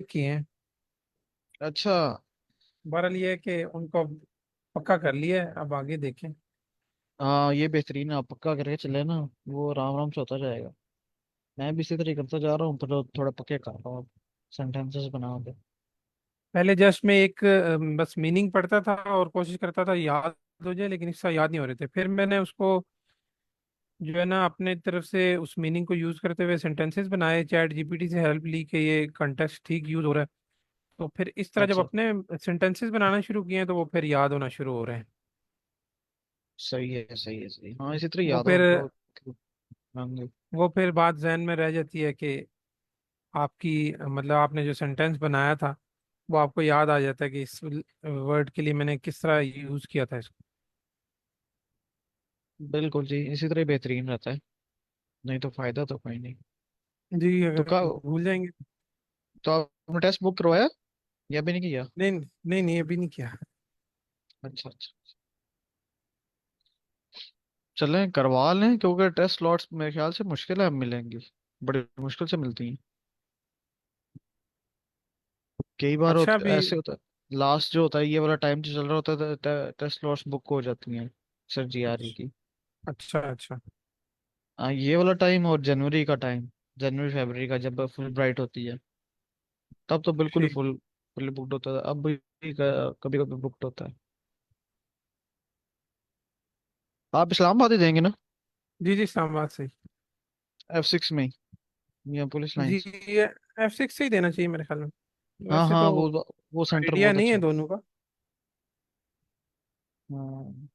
किए हैं। अच्छा। बहरहाल ये है कि उनको पक्का कर लिया है, अब आगे देखें। हाँ, ये बेहतरीन है, आप पक्का करके चले ना, वो आराम आराम से होता जाएगा। मैं भी इसी तरह करता जा रहा हूँ, पर थोड़ा पक्के कर रहा हूँ, सेंटेंसेस बना के। पहले जस्ट में एक बस मीनिंग पढ़ता था और कोशिश करता था याद हो जाए, लेकिन इसका याद नहीं हो रहे थे। फिर मैंने उसको जो है ना अपने तरफ से उस मीनिंग को यूज करते हुए सेंटेंसेस बनाए, चैट जीपीटी से हेल्प ली कि ये कंटेक्स्ट ठीक यूज हो रहा है। तो फिर इस तरह जब अच्छा। अपने सेंटेंसेस बनाना शुरू किए हैं तो वो फिर याद होना शुरू हो रहे हैं। सही है, सही है, सही, हाँ, इसी तरह वो याद फिर हो। होंगे। वो फिर बात जहन में रह जाती है कि आपकी मतलब आपने जो सेंटेंस बनाया था वो आपको याद आ जाता है कि इस वर्ड के लिए मैंने किस तरह यूज किया था इसको। बिल्कुल जी, इसी तरह ही बेहतरीन रहता है। नहीं तो फायदा तो कोई नहीं। जी, तो अगर का भूल जाएंगे। तो आपने टेस्ट बुक करवाया या भी नहीं किया? नहीं नहीं नहीं, अभी नहीं किया। अच्छा, अच्छा। चलें करवा लें, क्योंकि टेस्ट स्लॉट्स मेरे ख्याल से मुश्किल है, अब मिलेंगी। बड़ी मुश्किल से मिलती हैं। कई बार अच्छा अभी। ऐसे होता है, लास्ट जो होता है, ये वाला टाइम जो चल रहा होता है, टेस्ट स्लॉट्स बुक हो जाती हैं सर जी आ रही अच्छा की। अच्छा अच्छा। हाँ, ये वाला टाइम और जनवरी का टाइम, जनवरी फरवरी का जब फुल ब्राइट होती है, तब तो बिल्कुल ही ठीक। फुल बुकड होता है। अब भी कभी कभी बुकड होता है। आप इस्लामाबाद ही देंगे ना? जी जी, इस्लामाबाद से ही। F6 में ही, या पुलिस जी, लाइंस? ये F6 से ही देना चाहिए मेरे ख्याल में। हाँ वैसे हाँ, तो वो सेंटर आइडिया बहुत नहीं है अच्छा है। दोनों का। हाँ,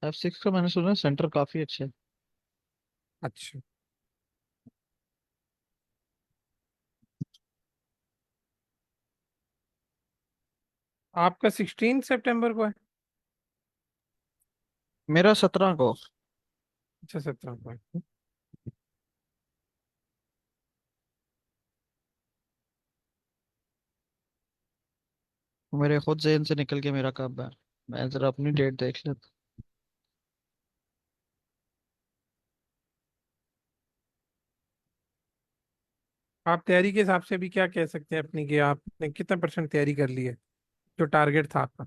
F6 का मैंने सुना है सेंटर काफी अच्छा है। अच्छा। आपका 16 सितंबर को है? मेरा 17 को। अच्छा, 17 को है। मेरे खुद जेहन से निकल के मेरा कब है। मैं जरा अपनी डेट देख लेता। आप तैयारी के हिसाब से भी क्या कह सकते हैं अपनी, कि आपने कितना परसेंट तैयारी कर ली है, जो टारगेट था आपका?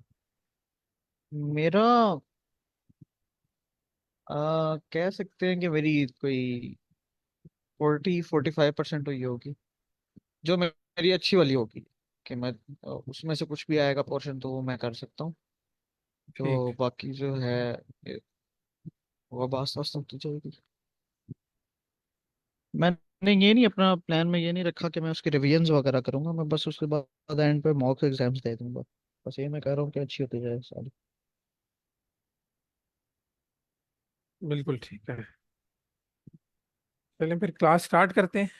मेरा कह सकते हैं कि मेरी कोई 40-45% हुई होगी, जो मेरी अच्छी वाली होगी। कि मैं उसमें से कुछ भी आएगा पोर्शन तो वो मैं कर सकता हूँ। ठीक। जो बाकी जो है, वो अब आस्ता आस्ता होती जाएगी। मैंने ये नहीं, अपना प्लान में ये नहीं रखा कि मैं उसके रिवीजन वगैरह करूंगा, मैं बस उसके बाद एंड पे मॉक एग्जाम्स दे दूंगा। बस ये मैं कह रहा हूँ कि अच्छी होती जाए सारी। बिल्कुल ठीक है। चलें फिर क्लास स्टार्ट करते हैं।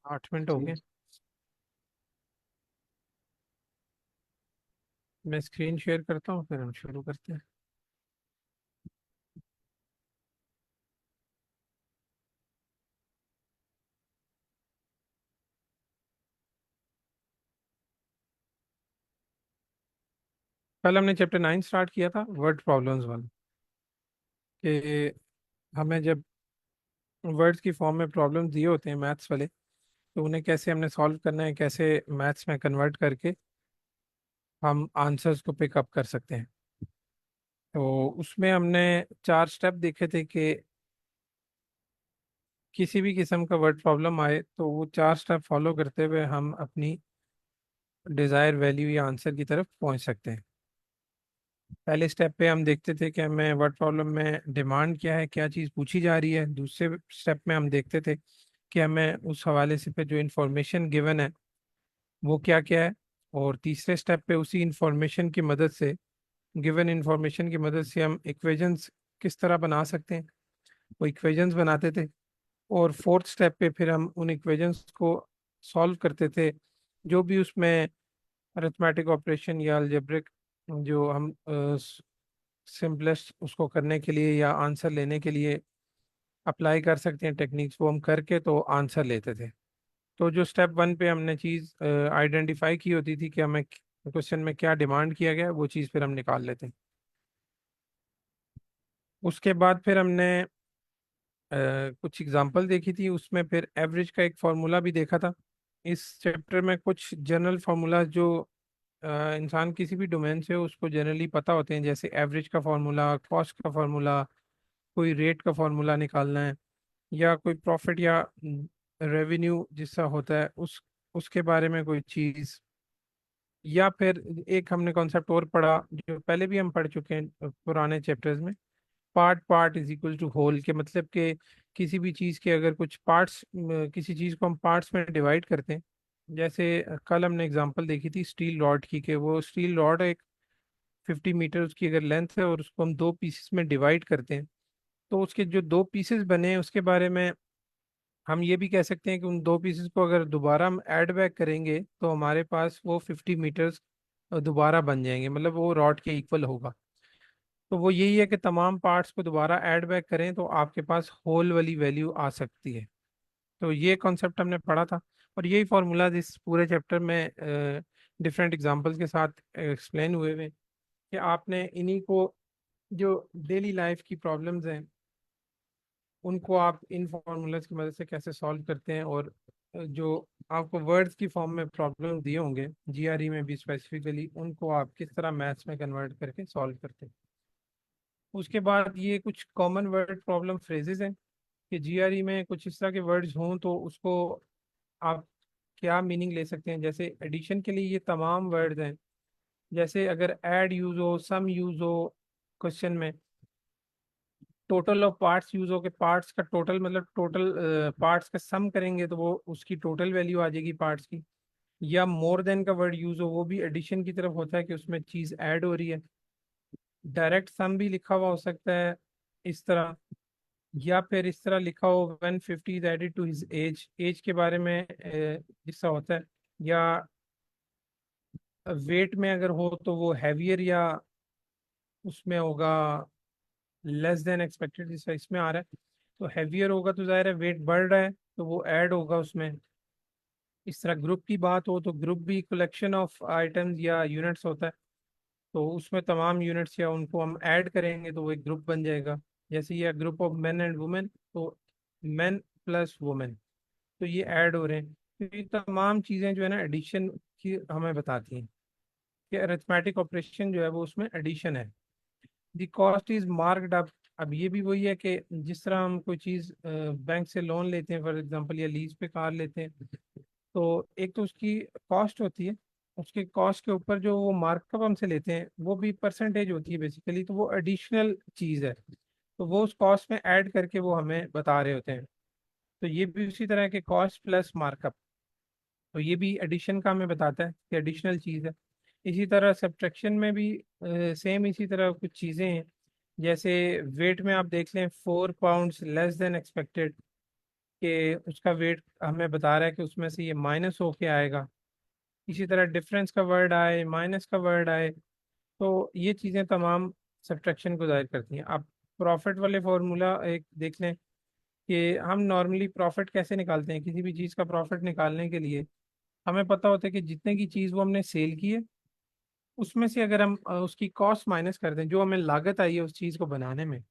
8 मिनट हो जी। गए। मैं स्क्रीन शेयर करता हूँ, फिर हम शुरू करते हैं। कल हमने चैप्टर 9 स्टार्ट किया था, वर्ड प्रॉब्लम्स वाला। कि हमें जब वर्ड्स की फॉर्म में प्रॉब्लम्स दिए होते हैं मैथ्स वाले, तो उन्हें कैसे हमने सॉल्व करना है, कैसे मैथ्स में कन्वर्ट करके हम आंसर्स को पिकअप कर सकते हैं। तो उसमें हमने 4 स्टेप देखे थे कि किसी भी किस्म का वर्ड प्रॉब्लम आए तो वो 4 स्टेप फॉलो करते हुए हम अपनी डिज़ायर वैल्यू या आंसर की तरफ पहुंच सकते हैं। पहले स्टेप पे हम देखते थे कि हमें वर्ड प्रॉब्लम में डिमांड क्या है, क्या चीज़ पूछी जा रही है। दूसरे स्टेप में हम देखते थे कि हमें उस हवाले से पे जो इंफॉर्मेशन गिवन है वो क्या क्या है। और तीसरे स्टेप पे उसी इंफॉर्मेशन की मदद से, गिवन इंफॉर्मेशन की मदद से हम इक्वेशंस किस तरह बना सकते हैं, वो इक्वेशंस बनाते थे। और फोर्थ स्टेप पे फिर हम उन इक्वेशंस को सॉल्व करते थे, जो भी उसमें अरिथमेटिक ऑपरेशन या अलजेब्रिक, जो हम सिंपलेस्ट उसको करने के लिए या आंसर लेने के लिए अप्लाई कर सकते हैं टेक्निक्स, वो हम करके तो आंसर लेते थे। तो जो स्टेप 1 पे हमने चीज़ आइडेंटिफाई की होती थी कि हमें क्वेश्चन में क्या डिमांड किया गया है, वो चीज़ फिर हम निकाल लेते हैं। उसके बाद फिर हमने कुछ एग्जांपल देखी थी, उसमें फिर एवरेज का एक फॉर्मूला भी देखा था। इस चैप्टर में कुछ जनरल फार्मूला जो इंसान किसी भी डोमेन से हो उसको जनरली पता होते हैं, जैसे एवरेज का फार्मूला, कॉस्ट का फार्मूला, कोई रेट का फार्मूला निकालना है, या कोई प्रॉफिट या रेवेन्यू जिसका होता है उसके बारे में कोई चीज़, या फिर एक हमने कॉन्सेप्ट और पढ़ा जो पहले भी हम पढ़ चुके हैं पुराने चैप्टर्स में, part part is equal to whole, के मतलब के किसी भी चीज़ के अगर कुछ पार्ट्स, किसी चीज़ को हम पार्ट्स में डिवाइड करते हैं। जैसे कल हमने एग्जांपल देखी थी स्टील रॉड की, कि वो स्टील रॉड एक 50 मीटर उसकी अगर लेंथ है और उसको हम दो पीसेस में डिवाइड करते हैं, तो उसके जो दो पीसेस बने हैं उसके बारे में हम ये भी कह सकते हैं कि उन दो पीसेस को अगर दोबारा हम ऐड बैक करेंगे तो हमारे पास वो 50 मीटर्स दोबारा बन जाएंगे, मतलब वो रॉड के इक्वल होगा। तो वो यही है कि तमाम पार्ट्स को दोबारा ऐड बैक करें तो आपके पास होल वाली वैल्यू आ सकती है। तो ये कॉन्सेप्ट हमने पढ़ा था, और यही फार्मूलाज इस पूरे चैप्टर में डिफरेंट एग्जांपल्स के साथ एक्सप्लेन हुए हुए हैं, कि आपने इन्हीं को, जो डेली लाइफ की प्रॉब्लम्स हैं उनको आप इन फार्मूलाज की मदद से कैसे सॉल्व करते हैं, और जो आपको वर्ड्स की फॉर्म में प्रॉब्लम दिए होंगे जीआरई में भी स्पेसिफिकली, उनको आप किस तरह मैथ्स में कन्वर्ट करके सॉल्व करते हैं। उसके बाद ये कुछ कॉमन वर्ड प्रॉब्लम फ्रेजेस हैं कि जीआरई में कुछ इस तरह के वर्ड्स हों तो उसको आप क्या मीनिंग ले सकते हैं। जैसे एडिशन के लिए ये तमाम वर्ड्स हैं, जैसे अगर ऐड यूज हो, सम यूज हो क्वेश्चन में, टोटल ऑफ पार्ट्स यूज हो, के पार्ट्स का टोटल मतलब टोटल पार्ट्स का सम करेंगे तो वो उसकी टोटल वैल्यू आ जाएगी पार्ट्स की, या मोर देन का वर्ड यूज हो, वो भी एडिशन की तरफ होता है कि उसमें चीज ऐड हो रही है। डायरेक्ट सम भी लिखा हुआ हो सकता है इस तरह, या फिर इस तरह लिखा हो when 50 is added to his age, age के बारे में हिस्सा होता है, या वेट में अगर हो तो वो हैवियर, या उसमें होगा लेस देन एक्सपेक्टेड जैसा इसमें आ रहा है। तो हैवियर होगा तो जाहिर है वेट बढ़ रहा है तो वो ऐड होगा उसमें। इस तरह ग्रुप की बात हो तो ग्रुप भी कलेक्शन ऑफ आइटम्स या यूनिट्स होता है, तो उसमें तमाम यूनिट्स या उनको हम ऐड करेंगे तो वो एक ग्रुप बन जाएगा। जैसे ये group of main and women, तो मेन प्लस वुमेन, तो ये ऐड हो रहे हैं। तो ये तमाम चीज़ें जो है ना एडिशन की हमें बताती हैं कि अरिथमेटिक ऑपरेशन जो है वो उसमें एडिशन है। The cost is marked up. अब ये भी वही है कि जिस तरह हम कोई चीज़ बैंक से लोन लेते हैं फॉर एग्जांपल, या लीज पे कार लेते हैं, तो एक तो उसकी कॉस्ट होती है, उसके कॉस्ट के ऊपर जो वो मार्कअप हमसे लेते हैं वो भी परसेंटेज होती है बेसिकली, तो वो एडिशनल चीज़ है, तो वो उस कॉस्ट में ऐड करके वो हमें बता रहे होते हैं। तो ये भी उसी तरह के कॉस्ट प्लस मार्कअप, तो ये भी एडिशन का हमें बताता है कि एडिशनल चीज़ है। इसी तरह सब्ट्रैक्शन में भी सेम इसी तरह कुछ चीज़ें हैं। जैसे वेट में आप देख लें 4 पाउंड्स लेस देन एक्सपेक्टेड, कि उसका वेट हमें बता रहा है कि उसमें से ये माइनस होके आएगा। इसी तरह डिफरेंस का वर्ड आए, माइनस का वर्ड आए, तो ये चीज़ें तमाम सब्ट्रैक्शन को जाहिर करती हैं। आप प्रॉफिट वाले फॉर्मूला एक देख लें कि हम नॉर्मली प्रॉफिट कैसे निकालते हैं। किसी भी चीज़ का प्रॉफिट निकालने के लिए हमें पता होता है कि जितने की चीज़ वो हमने सेल की है उसमें से अगर हम उसकी कॉस्ट माइनस कर दें, जो हमें लागत आई है उस चीज़ को बनाने में,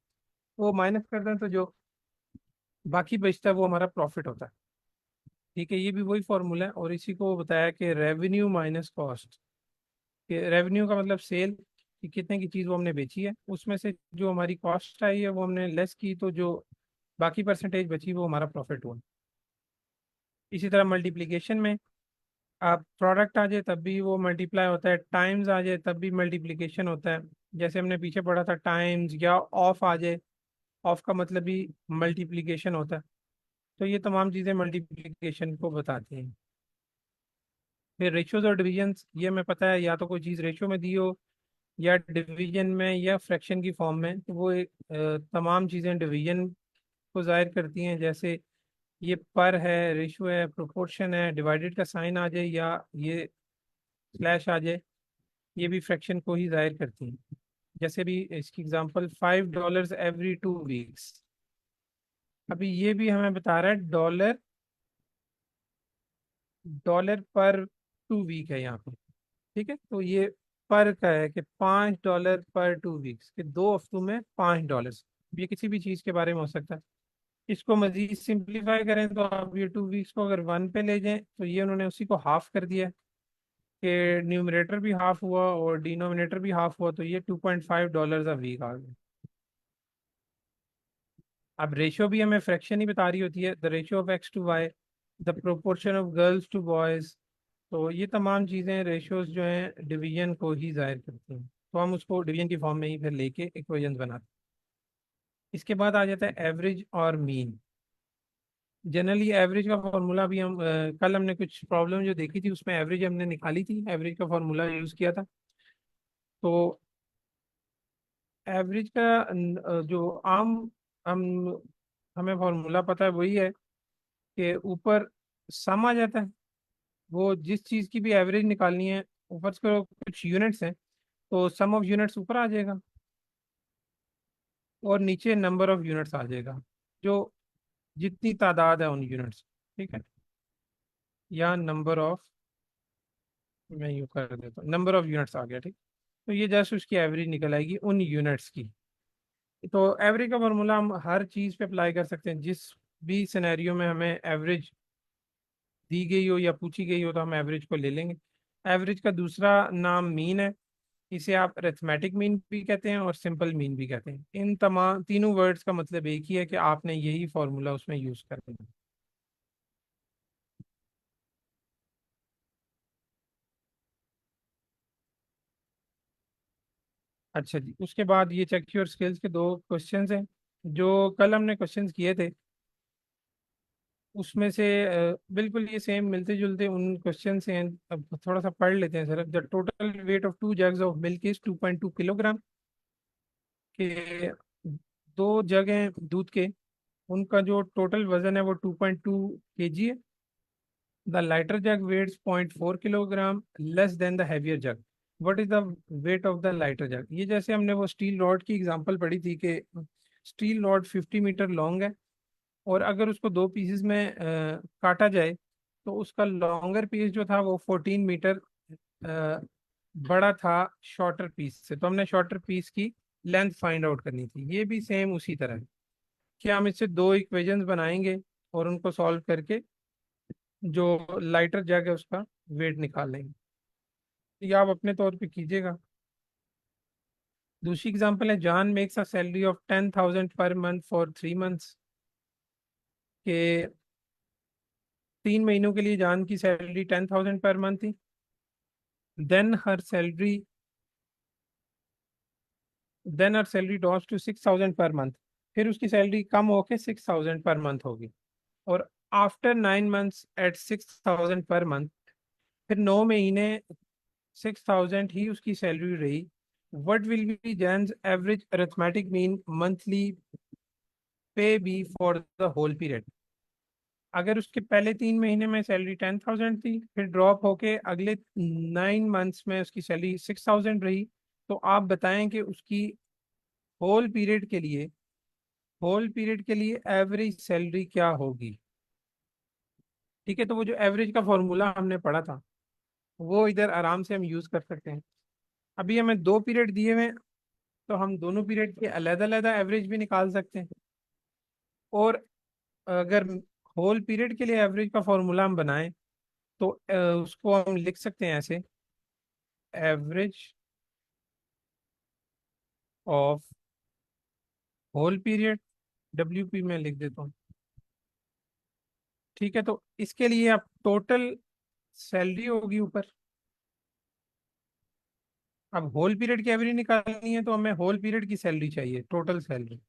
वो माइनस कर दें, तो जो बाकी बचता है वो हमारा प्रॉफिट होता है। ठीक है, ये भी वही फॉर्मूला है, और इसी को बताया कि रेवेन्यू माइनस कॉस्ट, कि रेवेन्यू का मतलब सेल, कि कितने की चीज़ वो हमने बेची है, उसमें से जो हमारी कॉस्ट आई है वो हमने लेस की, तो जो बाकी परसेंटेज बची वो हमारा प्रॉफिट हुआ। इसी तरह मल्टीप्लिकेशन में आप प्रोडक्ट आ जाए तब भी वो मल्टीप्लाई होता है, टाइम्स आ जाए तब भी मल्टीप्लिकेशन होता है। जैसे हमने पीछे पढ़ा था टाइम्स, या ऑफ आ जाए, ऑफ का मतलब भी मल्टीप्लिकेशन होता है। तो ये तमाम चीज़ें मल्टीप्लिकेशन को बताती हैं। फिर रेशियोज और डिविजन्स, ये हमें पता है या तो कोई चीज़ रेशियो में दी हो, या डिवीजन में, या फ्रैक्शन की फॉर्म में, तो वो एक तमाम चीज़ें डिवीजन को जाहिर करती हैं। जैसे ये पर है, रेशियो है, प्रोपोर्शन है, डिवाइडेड का साइन आ जाए या ये स्लैश आ जाए, ये भी फ्रैक्शन को ही जाहिर करती हैं। जैसे भी इसकी एग्जांपल $5 एवरी 2 वीक्स, अभी ये भी हमें बता रहा है डॉलर, डॉलर पर 2 वीक है यहाँ पे। ठीक है, तो ये पर का है कि $5 पर 2 वीक्स, कि 2 हफ्तों में $5। ये किसी भी चीज़ के बारे में हो सकता है। इसको मजीद सिंप्लीफाई करें तो आप ये 2 वीक्स को अगर 1 पे ले जाएं तो ये उन्होंने उसी को हाफ कर दिया कि न्यूमरेटर भी हाफ हुआ और डिनोमिनेटर भी हाफ हुआ, तो ये $2.5 अ वीक आ गया। अब रेशियो भी हमें फ्रैक्शन ही बता रही होती है, the ratio of X to Y, the proportion of girls to boys. तो ये तमाम चीज़ें रेशियोज जो हैं डिवीजन को ही जाहिर करती हैं, तो हम उसको डिवीजन की फॉर्म में ही फिर लेके इक्वेशंस बनाते हैं। इसके बाद आ जाता है एवरेज और मीन। जनरली एवरेज का फॉर्मूला भी हम कल हमने कुछ प्रॉब्लम जो देखी थी उसमें एवरेज हमने निकाली थी, एवरेज का फॉर्मूला यूज़ किया था। तो एवरेज का जो आम हम हमें फॉर्मूला पता है वही है कि ऊपर सम आ जाता है, वो जिस चीज़ की भी एवरेज निकालनी है, ऊपर से कुछ यूनिट्स हैं तो सम ऑफ यूनिट्स ऊपर आ जाएगा और नीचे नंबर ऑफ यूनिट्स आ जाएगा, जो जितनी तादाद है उन यूनिट्स। ठीक है, या नंबर ऑफ, मैं यूँ कर देता हूँ, नंबर ऑफ यूनिट्स आ गया। ठीक, तो ये जस्ट उसकी एवरेज निकल आएगी उन यूनिट्स की। तो एवरेज का फॉर्मूला हम हर चीज़ पे अप्लाई कर सकते हैं, जिस भी सिनेरियो में हमें एवरेज दी गई हो या पूछी गई हो तो हम एवरेज को ले लेंगे। एवरेज का दूसरा नाम मीन है, इसे आप अरिथमेटिक मीन भी कहते हैं और सिंपल मीन भी कहते हैं। इन तमाम तीनों वर्ड्स का मतलब एक ही है कि आपने यही फॉर्मूला उसमें यूज करना है। अच्छा जी, उसके बाद ये चेक योर स्किल्स के 2 क्वेश्चंस हैं जो कल हमने क्वेश्चंस किए थे, उसमें से बिल्कुल ये सेम मिलते जुलते उन क्वेश्चन से हैं। अब थोड़ा सा पढ़ लेते हैं sir. The total weight of 2 jugs of milk is 2.2 kilogram. के 2 जग हैं दूध के, उनका जो टोटल वजन है वो 2.2 kg है। The lighter jug weights 0.4 kilogram less than the heavier jug. What is the weight of the lighter jug? ये जैसे हमने वो स्टील रॉड की एग्जांपल पढ़ी थी कि स्टील रॉड 50 मीटर लॉन्ग है और अगर उसको 2 पीसेस में काटा जाए तो उसका लॉन्गर पीस जो था वो 14 मीटर बड़ा था शॉर्टर पीस से। तो हमने शॉर्टर पीस की लेंथ फाइंड आउट करनी थी। ये भी सेम उसी तरह है कि हम इससे 2 इक्वेशंस बनाएंगे और उनको सॉल्व करके जो लाइटर जग है उसका वेट निकाल लेंगे। ये आप अपने तौर पे कीजिएगा। दूसरी एग्जांपल है, John makes a salary of 10,000 per month for 3 months. के 3 महीनों के लिए जॉन की सैलरी 10,000 पर मंथ थी। Then her salary then her salary drops to 6,000 per month. फिर उसकी सैलरी कम होके 6,000 पर मंथ होगी। और after 9 months eight 6,000 per month, फिर 9 महीने 6,000 ही उसकी सैलरी रही। What will be Jain's average arithmetic mean monthly pay be for the whole period? अगर उसके पहले 3 महीने में सैलरी 10,000 थी, फिर ड्रॉप होके अगले 9 मंथ्स में उसकी सैलरी 6,000 रही, तो आप बताएं कि उसकी होल पीरियड के लिए होल पीरियड के लिए एवरेज सैलरी क्या होगी। ठीक है, तो वो जो एवरेज का फॉर्मूला हमने पढ़ा था वो इधर आराम से हम यूज कर सकते हैं। अभी हमें 2 पीरियड दिए हुए हैं तो हम दोनों पीरियड के अलग अलग एवरेज भी निकाल सकते हैं। और अगर होल पीरियड के लिए एवरेज का फॉर्मूला हम बनाएं तो उसको हम लिख सकते हैं ऐसे, average of whole period, WP में लिख देता हूँ। ठीक है, तो इसके लिए आप टोटल सैलरी होगी ऊपर। अब होल पीरियड की एवरेज निकालनी है तो हमें होल पीरियड की सैलरी चाहिए, टोटल सैलरी।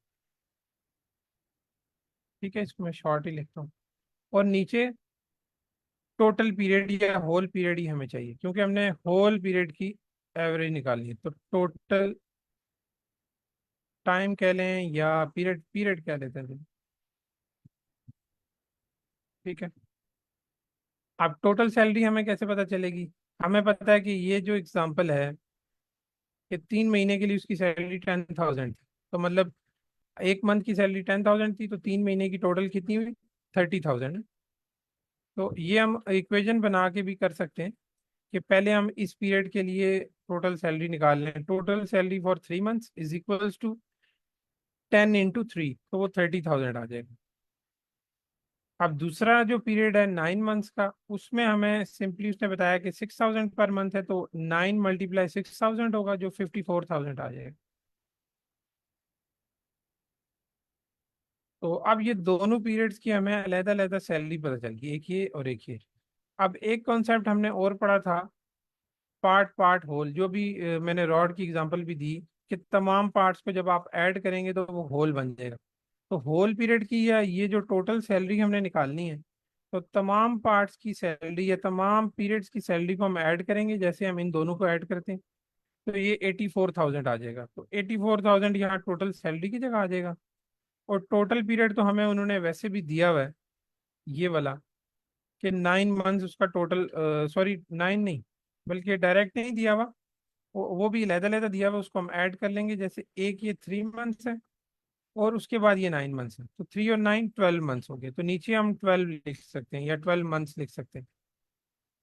ठीक है, इसको मैं शॉर्ट ही लिखता हूँ। और नीचे टोटल पीरियड या होल पीरियड ही हमें चाहिए क्योंकि हमने होल पीरियड की एवरेज निकालनी है। तो टोटल टाइम कह लें या पीरियड पीरियड कह लेते हैं। ठीक है, अब टोटल सैलरी हमें कैसे पता चलेगी? हमें पता है कि ये जो एग्जांपल है कि 3 महीने के लिए उसकी सैलरी 10,000 थी, तो मतलब एक मंथ की सैलरी 10,000 थी तो 3 महीने की टोटल कितनी हुई? 30,000। तो ये हम इक्वेशन बना के भी कर सकते हैं कि पहले हम इस पीरियड के लिए टोटल सैलरी निकाल लें। Total salary for 3 months is equals to 10 × 3, तो वो 30,000 आ जाएगा। अब दूसरा जो पीरियड है 9 मंथ्स का, उसमें हमें सिंपली उसने बताया कि 6,000 पर मंथ है, तो 9 × 6,000 होगा, जो 54,000 आ जाएगा। तो अब ये दोनों पीरियड्स की हमें अलग अलग सैलरी पता चल गई, एक ये और एक ये। अब एक कॉन्सेप्ट हमने और पढ़ा था, पार्ट पार्ट होल, जो भी मैंने रॉड की एग्जांपल भी दी, कि तमाम पार्ट्स को जब आप ऐड करेंगे तो वो होल बन जाएगा। तो होल पीरियड की या ये जो टोटल सैलरी हमने निकालनी है, तो तमाम पार्ट्स की सैलरी या तमाम पीरियड्स की सैलरी को हम ऐड करेंगे, जैसे हम इन दोनों को ऐड करते हैं, तो ये 84,000 आ जाएगा। तो 84,000 यहाँ टोटल सैलरी की जगह आ जाएगा। और टोटल पीरियड तो हमें उन्होंने वैसे भी दिया हुआ है, ये वाला, कि 9 मंथ्स उसका टोटल, सॉरी 9 नहीं, बल्कि डायरेक्ट नहीं दिया हुआ, वो भी लहदा लहदा दिया हुआ, उसको हम ऐड कर लेंगे। जैसे एक ये 3 मंथ्स है और उसके बाद ये 9 मंथ्स है, तो 3 और 9 12 मंथ्स हो गए, तो नीचे हम 12 लिख सकते हैं या 12 मंथ्स लिख सकते हैं।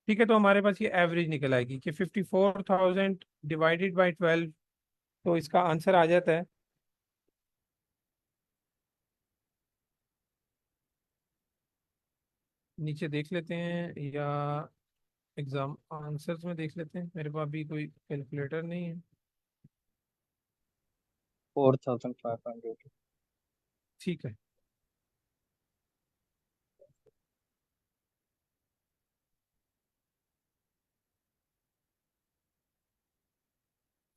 ठीक है, तो हमारे पास ये एवरेज निकल आएगी कि 54,000 डिवाइडेड बाई 12, तो इसका आंसर आ जाता है, नीचे देख लेते हैं या एग्जाम आंसर्स में देख लेते हैं, मेरे पास भी कोई कैलकुलेटर नहीं है। 4,500। ठीक है,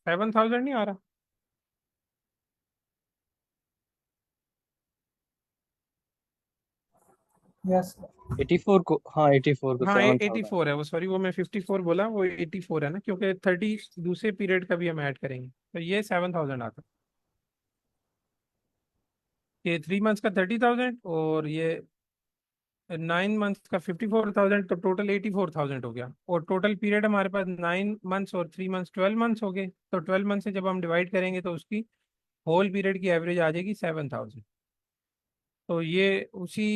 7,000 नहीं आ रहा। यस। 84 को, हाँ 84 को हाँ, 7,000। 84 है वो, सॉरी, वो मैं 54 बोला, वो 84 है ना, क्योंकि 30 दूसरे पीरियड का भी हम ऐड करेंगे, तो ये 7,000 आता है। ये 3 मंथ्स का 30,000 और ये 9 मंथ्स का 54,000, तो टोटल 84,000 हो गया। और टोटल पीरियड हमारे पास 9 मंथ्स और 3 मंथ्स 12 मंथ्स हो गए, तो 12 मंथ से जब हम डिवाइड करेंगे तो उसकी होल पीरियड की एवरेज आ जाएगी 7,000। तो ये उसी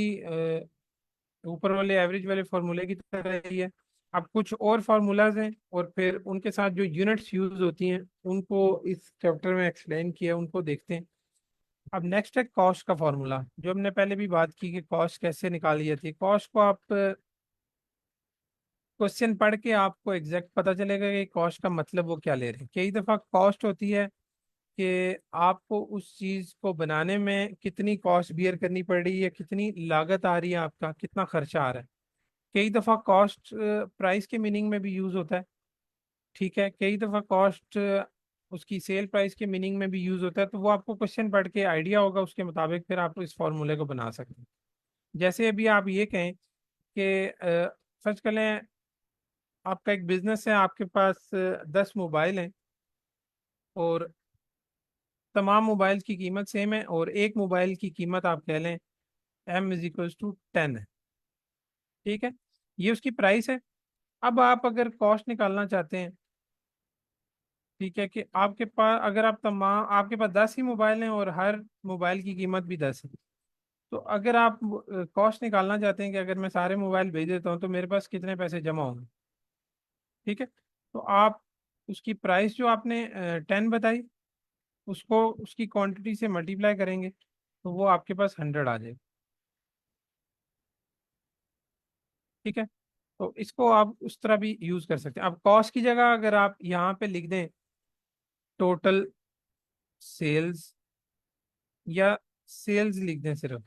ऊपर वाले एवरेज वाले फार्मूले की तरह ही है। अब कुछ और फार्मूलाज हैं और फिर उनके साथ जो यूनिट्स यूज होती हैं उनको इस चैप्टर में एक्सप्लेन किया, उनको देखते हैं। अब नेक्स्ट है कॉस्ट का फार्मूला, जो हमने पहले भी बात की कि कॉस्ट कैसे निकाली जाती है। कॉस्ट को आप क्वेश्चन पढ़ के आपको एग्जैक्ट पता चलेगा कि कॉस्ट का मतलब वो क्या ले रहे हैं। कई दफ़ा कॉस्ट होती है कि आपको उस चीज़ को बनाने में कितनी कॉस्ट बियर करनी पड़ रही है, कितनी लागत आ रही है, आपका कितना खर्चा आ रहा है। कई दफ़ा कॉस्ट प्राइस के मीनिंग में भी यूज़ होता है। ठीक है, कई दफ़ा कॉस्ट उसकी सेल प्राइस के मीनिंग में भी यूज़ होता है, तो वो आपको क्वेश्चन पढ़ के आइडिया होगा, उसके मुताबिक फिर आप इस फॉर्मूले को बना सकते हैं। जैसे अभी आप ये कहें कि सच करें, आपका एक बिजनेस है, आपके पास 10 मोबाइल हैं और तमाम मोबाइल की कीमत सेम है, और एक मोबाइल की कीमत आप कह लें M = 10 है। ठीक है, ये उसकी प्राइस है। अब आप अगर कॉस्ट निकालना चाहते हैं, ठीक है, कि आपके पास, अगर आप तमाम, आपके पास 10 ही मोबाइल हैं और हर मोबाइल की कीमत भी 10 है, तो अगर आप कॉस्ट निकालना चाहते हैं कि अगर मैं सारे मोबाइल भेज देता हूँ तो मेरे पास कितने पैसे जमा होंगे, ठीक है, तो आप उसकी प्राइस जो आपने 10 बताई, उसको उसकी क्वांटिटी से मल्टीप्लाई करेंगे, तो वो आपके पास 100 आ जाएगा। ठीक है, तो इसको आप उस तरह भी यूज कर सकते हैं। अब कॉस्ट की जगह अगर आप यहाँ पे लिख दें टोटल सेल्स, या सेल्स लिख दें सिर्फ,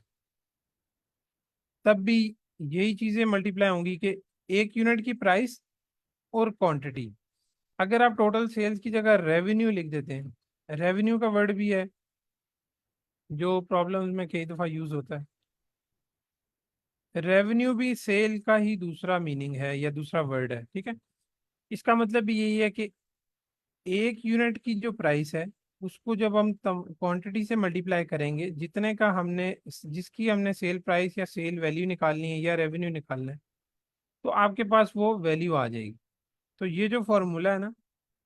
तब भी यही चीजें मल्टीप्लाई होंगी कि एक यूनिट की प्राइस और क्वांटिटी। अगर आप टोटल सेल्स की जगह रेवेन्यू लिख देते हैं, रेवेन्यू का वर्ड भी है जो प्रॉब्लम्स में कई दफा यूज होता है। रेवेन्यू भी सेल का ही दूसरा मीनिंग है या दूसरा वर्ड है। ठीक है, इसका मतलब भी यही है कि एक यूनिट की जो प्राइस है, उसको जब हम क्वांटिटी से मल्टीप्लाई करेंगे, जितने का हमने, जिसकी हमने सेल प्राइस या सेल वैल्यू निकालनी है या रेवेन्यू निकालना है, तो आपके पास वो वैल्यू आ जाएगी। तो ये जो फॉर्मूला है ना,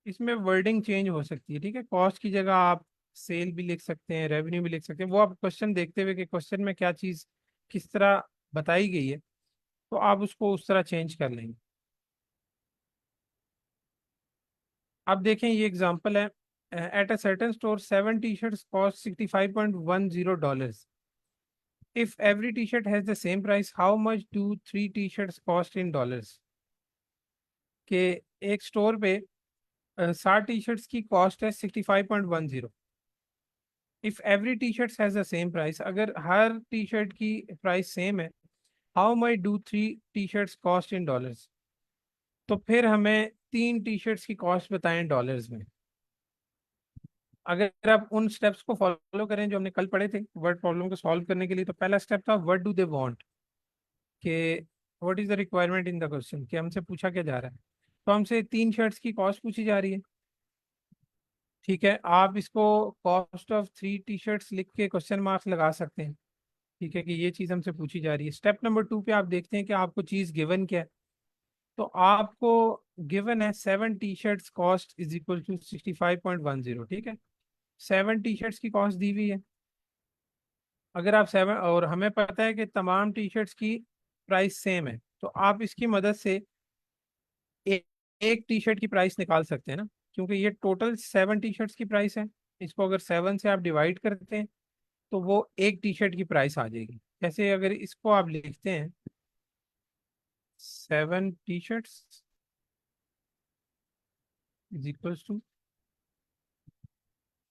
इसमें वर्डिंग चेंज हो सकती है। ठीक है, कॉस्ट की जगह आप सेल भी लिख सकते हैं, रेवेन्यू भी लिख सकते हैं, वो आप क्वेश्चन देखते हुए कि क्वेश्चन में क्या चीज़ किस तरह बताई गई है, तो आप उसको उस तरह चेंज कर लेंगे। अब देखें, ये एग्जांपल है, at a certain store 7 T shirts cost $65.10। If every T shirt has the same price how much do 3 T shirts cost in dollars. के एक स्टोर पे 60 टी शर्ट्स की कॉस्ट है 65.10। If every T shirt has the same price, अगर हर T shirt की price same है, how much do 3 T shirts cost in dollars. तो फिर हमें 3 टी शर्ट्स की कॉस्ट बताएं डॉलर्स में। अगर आप उन स्टेप्स को फॉलो करें जो हमने कल पढ़े थे वर्ड प्रॉब्लम को सॉल्व करने के लिए, तो पहला स्टेप था व्हाट डू दे वांट, कि what is the requirement in the question, कि हमसे पूछा क्या जा रहा है। तो हमसे 3 शर्ट्स की कॉस्ट पूछी जा रही है। ठीक है, आप इसको कॉस्ट ऑफ 3 टी शर्ट्स लिख के क्वेश्चन मार्क्स लगा सकते हैं। ठीक है, कि ये चीज़ हमसे पूछी जा रही है। स्टेप नंबर 2 पे आप देखते हैं कि आपको चीज़ गिवन क्या है। तो आपको गिवन है 7 T shirts cost is equal to 65.10। ठीक है, 7 टी शर्ट्स की कॉस्ट दी हुई है। अगर आप 7, और हमें पता है कि तमाम टी शर्ट्स की प्राइस सेम है, तो आप इसकी मदद से एक टी शर्ट की प्राइस निकाल सकते हैं ना, क्योंकि ये टोटल 7 टी शर्ट्स की प्राइस है। इसको अगर 7 से आप डिवाइड करते हैं तो वो एक टी शर्ट की प्राइस आ जाएगी। जैसे अगर इसको आप लिखते हैं 7 T shirts is equals to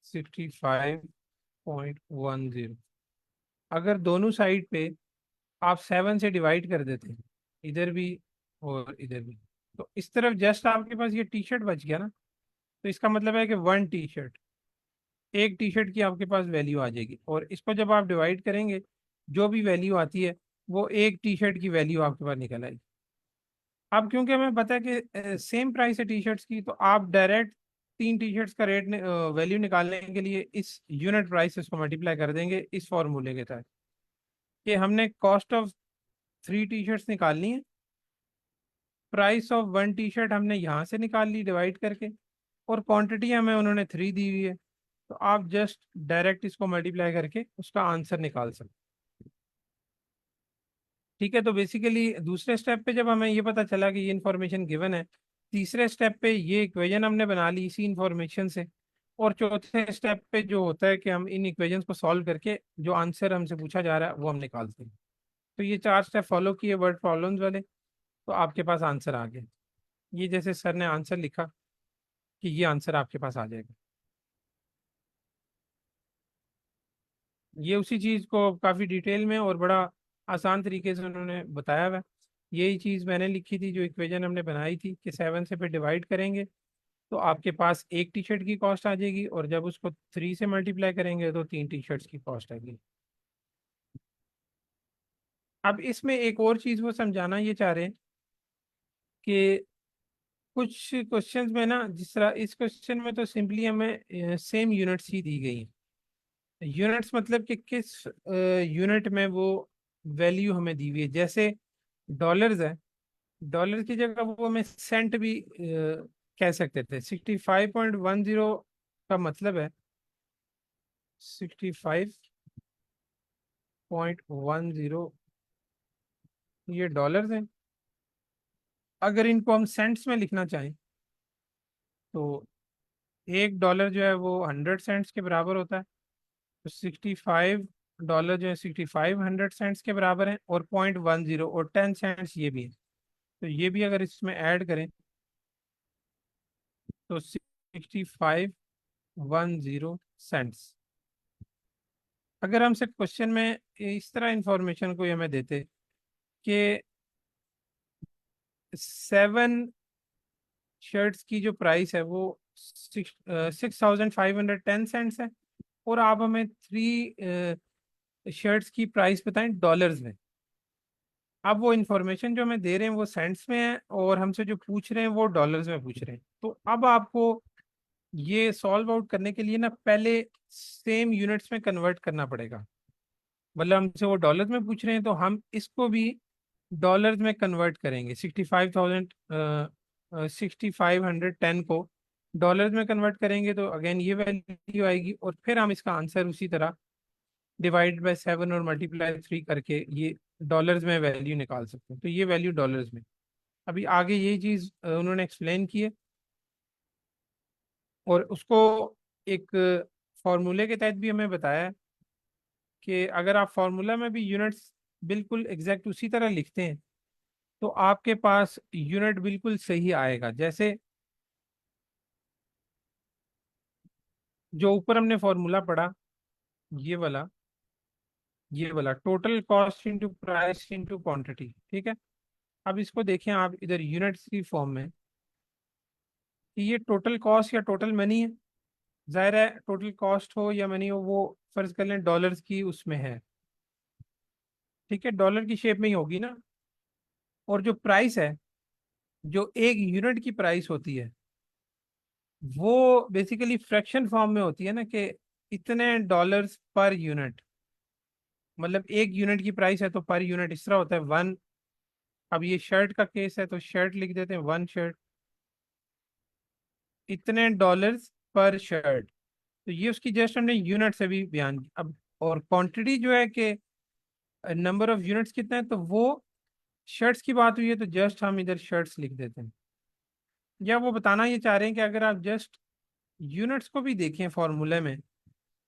65.10। अगर दोनों साइड पे आप 7 से डिवाइड कर देते हैं, इधर भी और इधर भी, तो इस तरफ जस्ट आपके पास ये टी शर्ट बच गया ना। तो इसका मतलब है कि 1 टी शर्ट, एक टी शर्ट की आपके पास वैल्यू आ जाएगी, और इसको जब आप डिवाइड करेंगे जो भी वैल्यू आती है वो एक टी शर्ट की वैल्यू आपके पास निकल आएगी। अब क्योंकि हमें पता है कि सेम प्राइस है टी शर्ट्स की, तो आप डायरेक्ट 3 टी शर्ट्स का रेट वैल्यू निकालने के लिए इस यूनिट प्राइस को मल्टीप्लाई कर देंगे इस फॉर्मूले के तहत, कि हमने कॉस्ट ऑफ 3 टी शर्ट्स निकालनी है, प्राइस ऑफ 1 टी शर्ट हमने यहाँ से निकाल ली डिवाइड करके, और क्वांटिटी हमें उन्होंने 3 दी हुई है। तो आप जस्ट डायरेक्ट इसको मल्टीप्लाई करके उसका आंसर निकाल सकते। ठीक है, तो बेसिकली दूसरे स्टेप पे जब हमें ये पता चला कि ये इन्फॉर्मेशन गिवन है, तीसरे स्टेप पे ये इक्वेशन हमने बना ली इसी इन्फॉर्मेशन से, और चौथे स्टेप पे जो होता है कि हम इन इक्वेशंस को सॉल्व करके जो आंसर हमसे पूछा जा रहा है वो हम निकालते हैं। तो ये 4 स्टेप फॉलो किए वर्ड प्रॉब्लम्स वाले, तो आपके पास आंसर आ गया। ये जैसे सर ने आंसर लिखा कि ये आंसर आपके पास आ जाएगा। ये उसी चीज़ को काफ़ी डिटेल में और बड़ा आसान तरीके से उन्होंने बताया हुआ है। यही चीज़ मैंने लिखी थी, जो इक्वेशन हमने बनाई थी कि 7 से पे डिवाइड करेंगे तो आपके पास एक टी शर्ट की कॉस्ट आ जाएगी, और जब उसको 3 से मल्टीप्लाई करेंगे तो 3 टी शर्ट्स की कॉस्ट आएगी। अब इसमें एक और चीज़ वो समझाना ये चाह रहे हैं कि कुछ क्वेश्चंस में ना, जिस तरह इस क्वेश्चन में तो सिंपली हमें सेम यूनिट्स ही दी गई हैं। यूनिट्स मतलब कि किस यूनिट में वो वैल्यू हमें दी हुई है। जैसे डॉलर्स है, डॉलर की जगह वो हमें सेंट भी कह सकते थे। 65.10 का मतलब है 65.10, ये डॉलर्स हैं। अगर इनको हम सेंट्स में लिखना चाहें तो एक डॉलर जो है वो 100 सेंट्स के बराबर होता है। तो 65 डॉलर जो है 6500 सेंट्स के बराबर है, और 0.10 और 10 सेंट्स ये भी है। तो ये भी अगर इसमें ऐड करें तो 6510 सेंट्स। अगर हमसे क्वेश्चन में इस तरह इंफॉर्मेशन कोई हमें देते कि 7 शर्ट्स की जो प्राइस है वो 6510 है, और आप हमें 3 शर्ट्स की प्राइस बताएं डॉलर्स में। अब वो इंफॉर्मेशन जो हमें दे रहे हैं वो सेंट्स में है, और हमसे जो पूछ रहे हैं वो डॉलर्स में पूछ रहे हैं। तो अब आपको ये सॉल्व आउट करने के लिए ना पहले सेम यूनिट्स में कन्वर्ट करना पड़ेगा। मतलब हमसे वो डॉलर्स में पूछ रहे हैं तो हम इसको भी डॉलर्स में कन्वर्ट करेंगे। 6510 को डॉलर्स में कन्वर्ट करेंगे तो अगेन ये वैल्यू आएगी, और फिर हम इसका आंसर उसी तरह डिवाइड बाय 7 और मल्टीप्लाई 3 करके ये डॉलर्स में वैल्यू निकाल सकते हैं। तो ये वैल्यू डॉलर्स में। अभी आगे यही चीज़ उन्होंने एक्सप्लेन की है, और उसको एक फॉर्मूले के तहत भी हमें बताया है कि अगर आप फॉर्मूला में भी यूनिट्स बिल्कुल एग्जैक्ट उसी तरह लिखते हैं तो आपके पास यूनिट बिल्कुल सही आएगा। जैसे जो ऊपर हमने फॉर्मूला पढ़ा, ये वाला ये वाला total cost into price into quantity, ठीक है। अब इसको देखें आप इधर यूनिट्स की फॉर्म में कि ये टोटल कॉस्ट या टोटल मनी है। जाहिर है टोटल कॉस्ट हो या मनी हो वो फर्ज कर लें डॉलर्स की उसमें है, ठीक है, डॉलर की शेप में ही होगी ना। और जो प्राइस है, जो एक यूनिट की प्राइस होती है, वो बेसिकली फ्रैक्शन फॉर्म में होती है ना, कि इतने डॉलर्स पर यूनिट। मतलब एक यूनिट की प्राइस है तो पर यूनिट इस तरह होता है 1। अब ये शर्ट का केस है तो शर्ट लिख देते हैं 1 शर्ट, इतने डॉलर्स पर शर्ट। तो ये उसकी जस्ट हमने यूनिट से भी बयान की। अब और क्वांटिटी जो है कि नंबर ऑफ यूनिट्स कितने हैं, तो वो शर्ट्स की बात हुई है तो जस्ट हम इधर शर्ट्स लिख देते हैं। या वो बताना ये चाह रहे हैं कि अगर आप जस्ट यूनिट्स को भी देखें फॉर्मूले में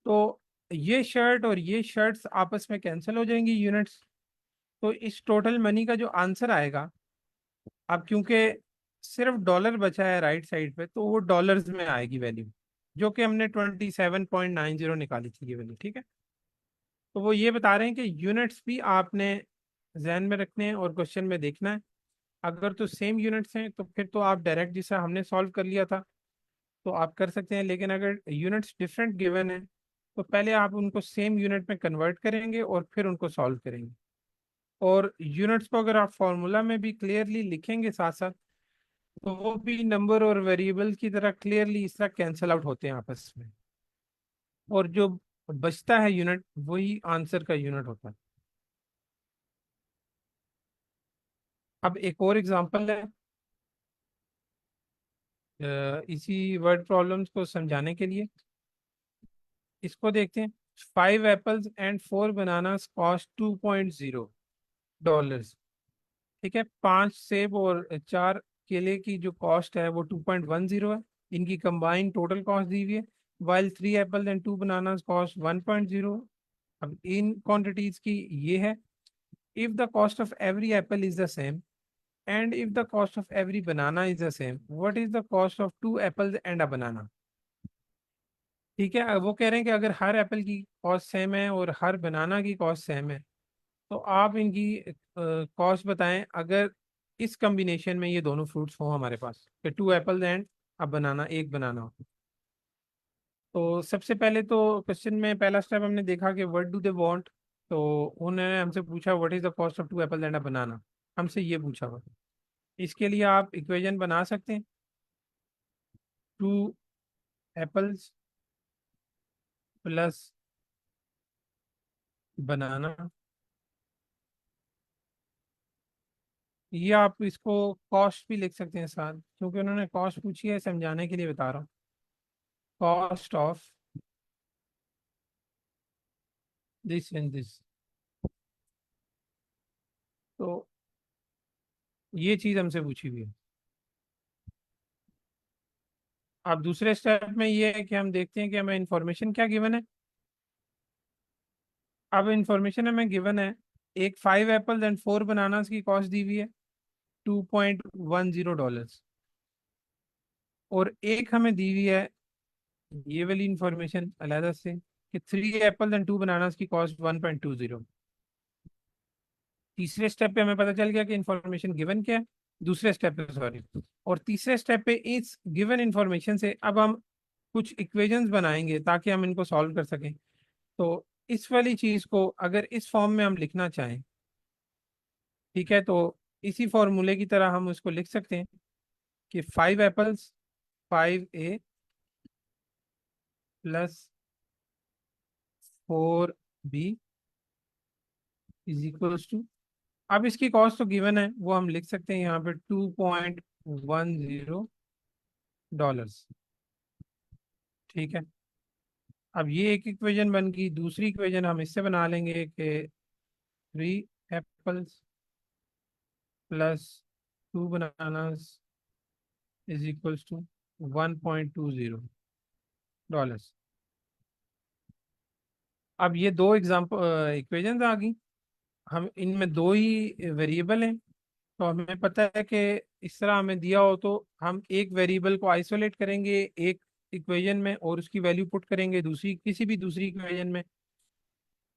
तो ये शर्ट और ये शर्ट्स आपस में कैंसिल हो जाएंगी यूनिट्स। तो इस टोटल मनी का जो आंसर आएगा, अब क्योंकि सिर्फ डॉलर बचा है राइट साइड पे तो वो डॉलर्स में आएगी वैल्यू, जो कि हमने 27.90 निकाली थी ये वैल्यू, ठीक है। तो वो ये बता रहे हैं कि यूनिट्स भी आपने जहन में रखने हैं और क्वेश्चन में देखना है। अगर तो सेम यूनिट्स हैं तो फिर तो आप डायरेक्ट जिसे हमने सॉल्व कर लिया था तो आप कर सकते हैं। लेकिन अगर यूनिट्स डिफरेंट गिवन है तो पहले आप उनको सेम यूनिट में कन्वर्ट करेंगे और फिर उनको सॉल्व करेंगे। और यूनिट्स को अगर आप फॉर्मूला में भी क्लियरली लिखेंगे साथ साथ तो वो भी नंबर और वेरिएबल की तरह क्लियरली इस तरह कैंसल आउट होते हैं आपस में। और जो बचता है यूनिट वही आंसर का यूनिट होता है। अब एक और एग्जांपल है इसी वर्ड प्रॉब्लम्स को समझाने के लिए। इसको देखते हैं। 5 एप्पल्स एंड 4 बनानास कॉस्ट $2.0। ठीक है, 5 सेब और 4 केले की जो कॉस्ट है वो 2.10 है। इनकी कंबाइंड टोटल कॉस्ट दी हुई है। While 3 apples and 2 bananas cost 1.0। अब इन क्वांटिटीज की ये है। If the cost of every apple is the same and if the cost of every banana is the same, what is the cost of 2 apples and a banana. ठीक है, अब वो कह रहे हैं कि अगर हर एप्पल की कॉस्ट सेम है और हर बनाना की कॉस्ट सेम है तो आप इनकी कॉस्ट बताएं अगर इस कॉम्बिनेशन में ये दोनों फ्रूट्स हों हमारे पास, कि 2 एप्पल्स एंड अ बनाना, एक बनाना हो। तो सबसे पहले तो क्वेश्चन में पहला स्टेप हमने देखा कि व्हाट डू दे वांट। तो उन्होंने हमसे पूछा what is the cost of 2 apples and a banana, हमसे ये पूछा हुआ। इसके लिए आप इक्वेशन बना सकते हैं। 2 एप्पल्स प्लस बनाना, ये आप इसको कॉस्ट भी लिख सकते हैं साथ, क्योंकि उन्होंने कॉस्ट पूछी है समझाने के लिए बता रहा हूँ। Cost of this and this. तो ये चीज हमसे पूछी हुई है। अब दूसरे स्टेप में ये है कि हम देखते हैं कि हमें इंफॉर्मेशन क्या गिवन है। अब इंफॉर्मेशन हमें गिवन है, एक 5 एप्पल एंड 4 बनानास की कॉस्ट दी हुई है $2.10। और एक हमें दी हुई है ये वाली इंफॉर्मेशन अलहदा से कि 3 एप्पल एंड 2 बनानास की कॉस्ट 1.20। तीसरे स्टेप पे हमें पता चल गया कि इंफॉर्मेशन गिवन क्या है। दूसरे स्टेप पे सॉरी। और तीसरे स्टेप पे इस गिवन इंफॉर्मेशन से अब हम कुछ इक्वेशंस बनाएंगे ताकि हम इनको सॉल्व कर सकें। तो इस वाली चीज को अगर इस फॉर्म में हम लिखना चाहें, ठीक है, तो इसी फॉर्मूले की तरह हम उसको लिख सकते हैं कि 5 apples 5a plus 4b is equals to. अब इसकी कॉस्ट तो गिवन है वो हम लिख सकते हैं यहाँ पे $2.10। ठीक है, अब ये एक इक्वेशन बन गई। दूसरी इक्वेशन हम इससे बना लेंगे कि 3 apples plus 2 bananas is equals to $1.20। अब ये दो एग्जाम्पल इक्वेशंस आ गई, हम इनमें दो ही वेरिएबल हैं, तो हमें पता है कि इस तरह हमें दिया हो तो हम एक वेरिएबल को आइसोलेट करेंगे एक इक्वेशन में और उसकी वैल्यू पुट करेंगे दूसरी किसी भी दूसरी इक्वेशन में,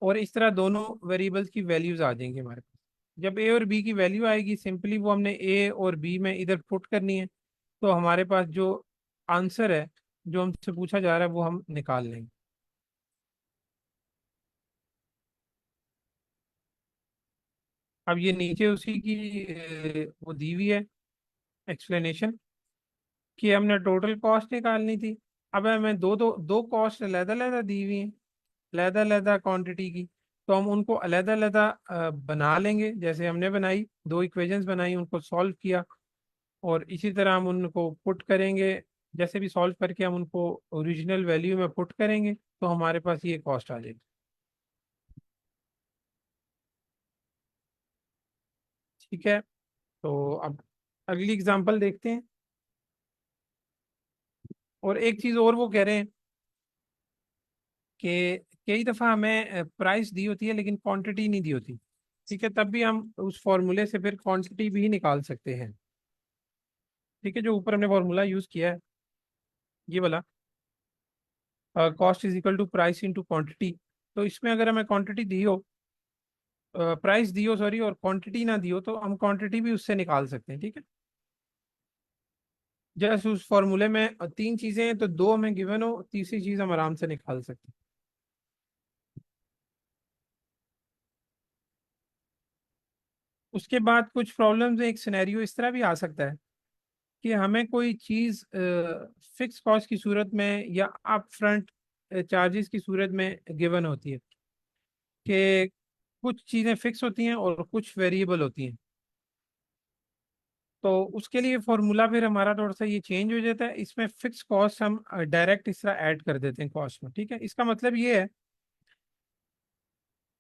और इस तरह दोनों वेरिएबल्स की वैल्यूज आ जाएंगी हमारे पास। जब ए और बी की वैल्यू आएगी सिंपली वो हमने ए और बी में इधर पुट करनी है, तो हमारे पास जो आंसर है जो हमसे पूछा जा रहा है वो हम निकाल लेंगे। अब ये नीचे उसी की वो दी हुई है एक्सप्लेनेशन कि हमने टोटल कॉस्ट निकालनी थी। अब हमें दो दो दो कॉस्ट अलग अलग दी हुई हैं, अलग अलग क्वांटिटी की, तो हम उनको अलग अलग बना लेंगे जैसे हमने बनाई, दो इक्वेशंस बनाई उनको सॉल्व किया, और इसी तरह हम उनको पुट करेंगे, जैसे भी सॉल्व करके हम उनको ओरिजिनल वैल्यू में पुट करेंगे तो हमारे पास ये कॉस्ट आ जाएगी। ठीक है, तो अब अगली एग्जांपल देखते हैं। और एक चीज़ और वो कह रहे हैं कि कई दफ़ा हमें प्राइस दी होती है लेकिन क्वांटिटी नहीं दी होती। ठीक है, तब भी हम उस फॉर्मूले से फिर क्वांटिटी भी निकाल सकते हैं। ठीक है, जो ऊपर हमने फॉर्मूला यूज़ किया है ये वाला, cost is equal to price into quantity, तो इसमें अगर हमें क्वांटिटी दी हो, प्राइस दी हो सॉरी, और क्वांटिटी ना दी हो, तो हम क्वांटिटी भी उससे निकाल सकते हैं। ठीक है, जैसे उस फॉर्मूले में तीन चीज़ें हैं तो दो हमें गिवन हो, तीसरी चीज़ हम आराम से निकाल सकते हैं। उसके बाद कुछ प्रॉब्लम्स, एक सिनेरियो इस तरह भी आ सकता है कि हमें कोई चीज़ फिक्स कॉस्ट की सूरत में या अप फ्रंट चार्जेस की सूरत में गिवन होती है कि कुछ चीज़ें फिक्स होती हैं और कुछ वेरिएबल होती हैं, तो उसके लिए फॉर्मूला फिर हमारा थोड़ा सा ये चेंज हो जाता है। इसमें फिक्स कॉस्ट हम डायरेक्ट इस तरह ऐड कर देते हैं कॉस्ट में। ठीक है, इसका मतलब ये है